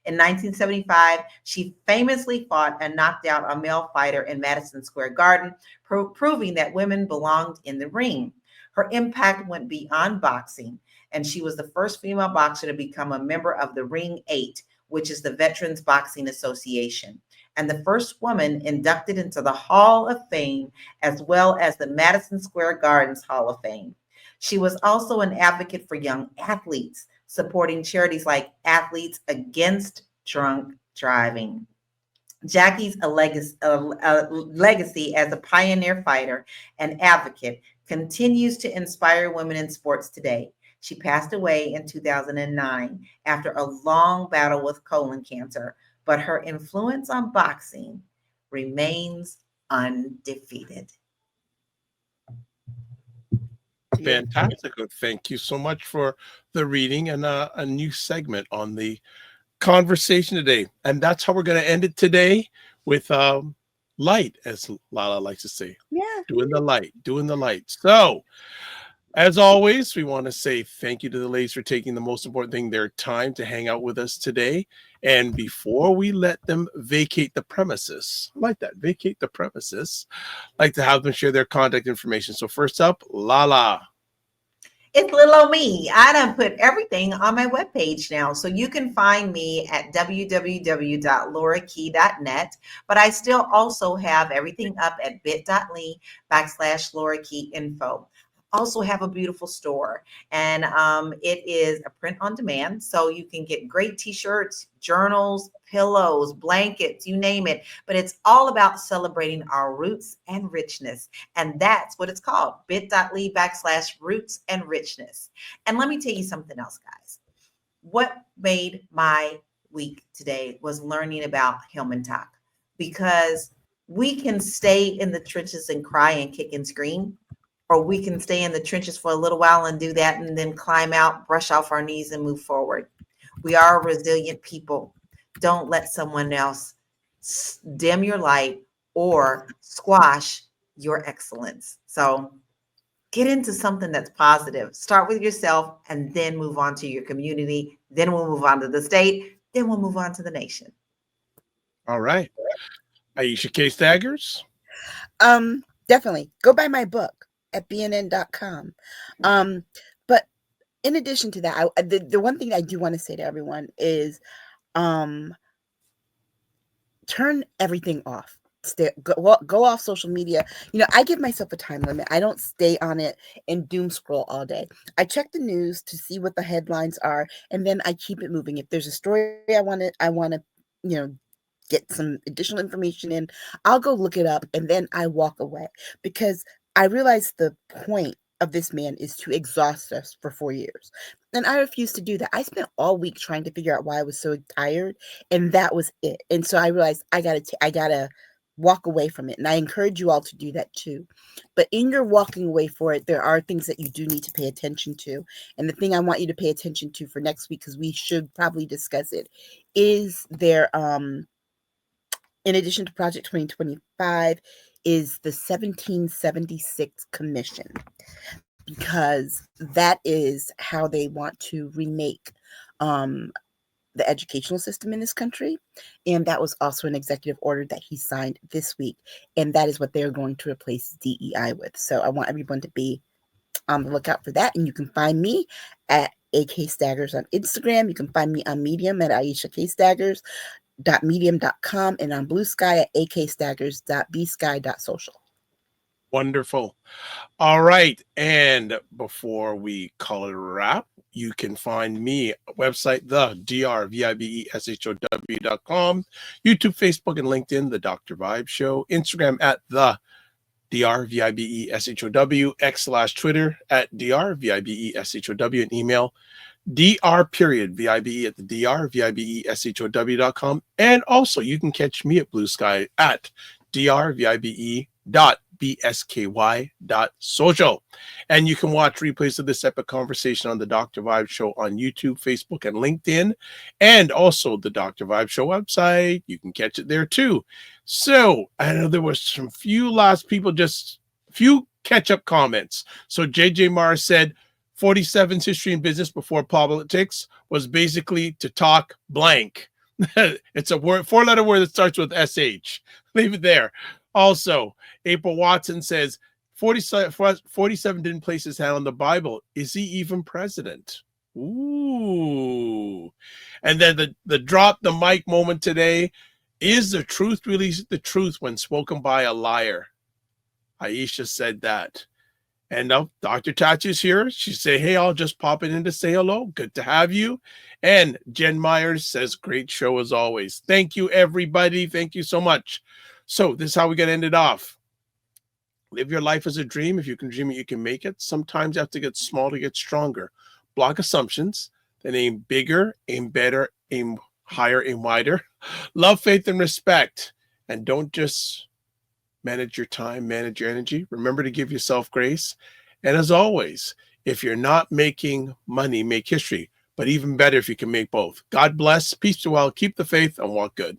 In 1975, she famously fought and knocked out a male fighter in Madison Square Garden, proving that women belonged in the ring. Her impact went beyond boxing, and she was the first female boxer to become a member of the Ring 8, which is the Veterans Boxing Association, and the first woman inducted into the Hall of Fame, as well as the Madison Square Garden's Hall of Fame. She was also an advocate for young athletes, supporting charities like Athletes Against Drunk Driving. Jackie's legacy as a pioneer fighter and advocate continues to inspire women in sports today. She passed away in 2009 after a long battle with colon cancer, but her influence on boxing remains undefeated. Fantastic. Thank you so much for the reading and a new segment on the conversation today. And that's how we're going to end it today with light, as Lala likes to say. Yeah. Doing the light. So, as always, we want to say thank you to the ladies for taking the most important thing, their time to hang out with us today. And before we let them vacate the premises, vacate the premises, I'd like to have them share their contact information. So first up, Lala. It's little old me. I done put everything on my webpage now. So you can find me at www.laurakey.net, but I still also have everything up at bit.ly/LauraKeyInfo. Also have a beautiful store, and it is a print on demand, so you can get great t-shirts, journals, pillows, blankets, you name it, but it's all about celebrating our roots and richness, and that's what it's called, bit.ly/roots and richness. And let me tell you something else, guys. What made my week today was learning about HillmanTok, because we can stay in the trenches and cry and kick and scream, or we can stay in the trenches for a little while and do that and then climb out, brush off our knees and move forward. We are a resilient people. Don't let someone else dim your light or squash your excellence. So get into something that's positive. Start with yourself and then move on to your community. Then we'll move on to the state. Then we'll move on to the nation. All right. Aisha K. Staggers. Definitely go buy my book at bnn.com. But in addition to that, the one thing I do want to say to everyone is turn everything off. Go off social media. I give myself a time limit. I don't stay on it and doom scroll all day. I check the news to see what the headlines are, and then I keep it moving. If there's a story I want to get some additional information in, I'll go look it up, and then I walk away, because I realize the point of this man is to exhaust us for 4 years. And I refuse to do that. I spent all week trying to figure out why I was so tired, and that was it. And so I realized I gotta walk away from it. And I encourage you all to do that too. But in your walking away for it, there are things that you do need to pay attention to. And the thing I want you to pay attention to for next week, because we should probably discuss it, is there, in addition to Project 2025, is the 1776 Commission, because that is how they want to remake the educational system in this country. And that was also an executive order that he signed this week. And that is what they're going to replace DEI with. So I want everyone to be on the lookout for that. And you can find me at AK Staggers on Instagram. You can find me on Medium at Aisha K. Staggers. .medium.com, and on Blue Sky at akstaggers.bsky.social. Wonderful. All right. And before we call it a wrap, you can find me website, the drvibeshow.com, YouTube, Facebook, and LinkedIn, The Dr. Vibe Show, Instagram at the DRVIBESHOW, X/Twitter at DRVIBESHOW, and email dr.vibe at the drvibeshow.com. And also you can catch me at Blue Sky at drvibe.bsky.social. And you can watch replays of this epic conversation on the Dr. Vibe Show on YouTube, Facebook, and LinkedIn, and also the Dr. Vibe Show website. You can catch it there too. So I know there was some few catch-up comments. So JJ Mars said 47's history in business before politics was basically to talk blank. It's a word, 4-letter word that starts with SH. Leave it there. Also, April Watson says 47 didn't place his hand on the Bible. Is he even president? Ooh. And then the drop the mic moment today. Is the truth really the truth when spoken by a liar? Aisha said that. And now Dr. Tachi's here. She said, hey, I'll just pop in to say hello. Good to have you. And Jen Myers says, great show as always. Thank you, everybody. Thank you so much. So this is how we got to end it off. Live your life as a dream. If you can dream it, you can make it. Sometimes you have to get small to get stronger. Block assumptions. Then aim bigger, aim better, aim higher, aim wider. Love, faith, and respect. And don't just manage your time, manage your energy. Remember to give yourself grace. And as always, if you're not making money, make history. But even better if you can make both. God bless. Peace to all. Keep the faith and walk good.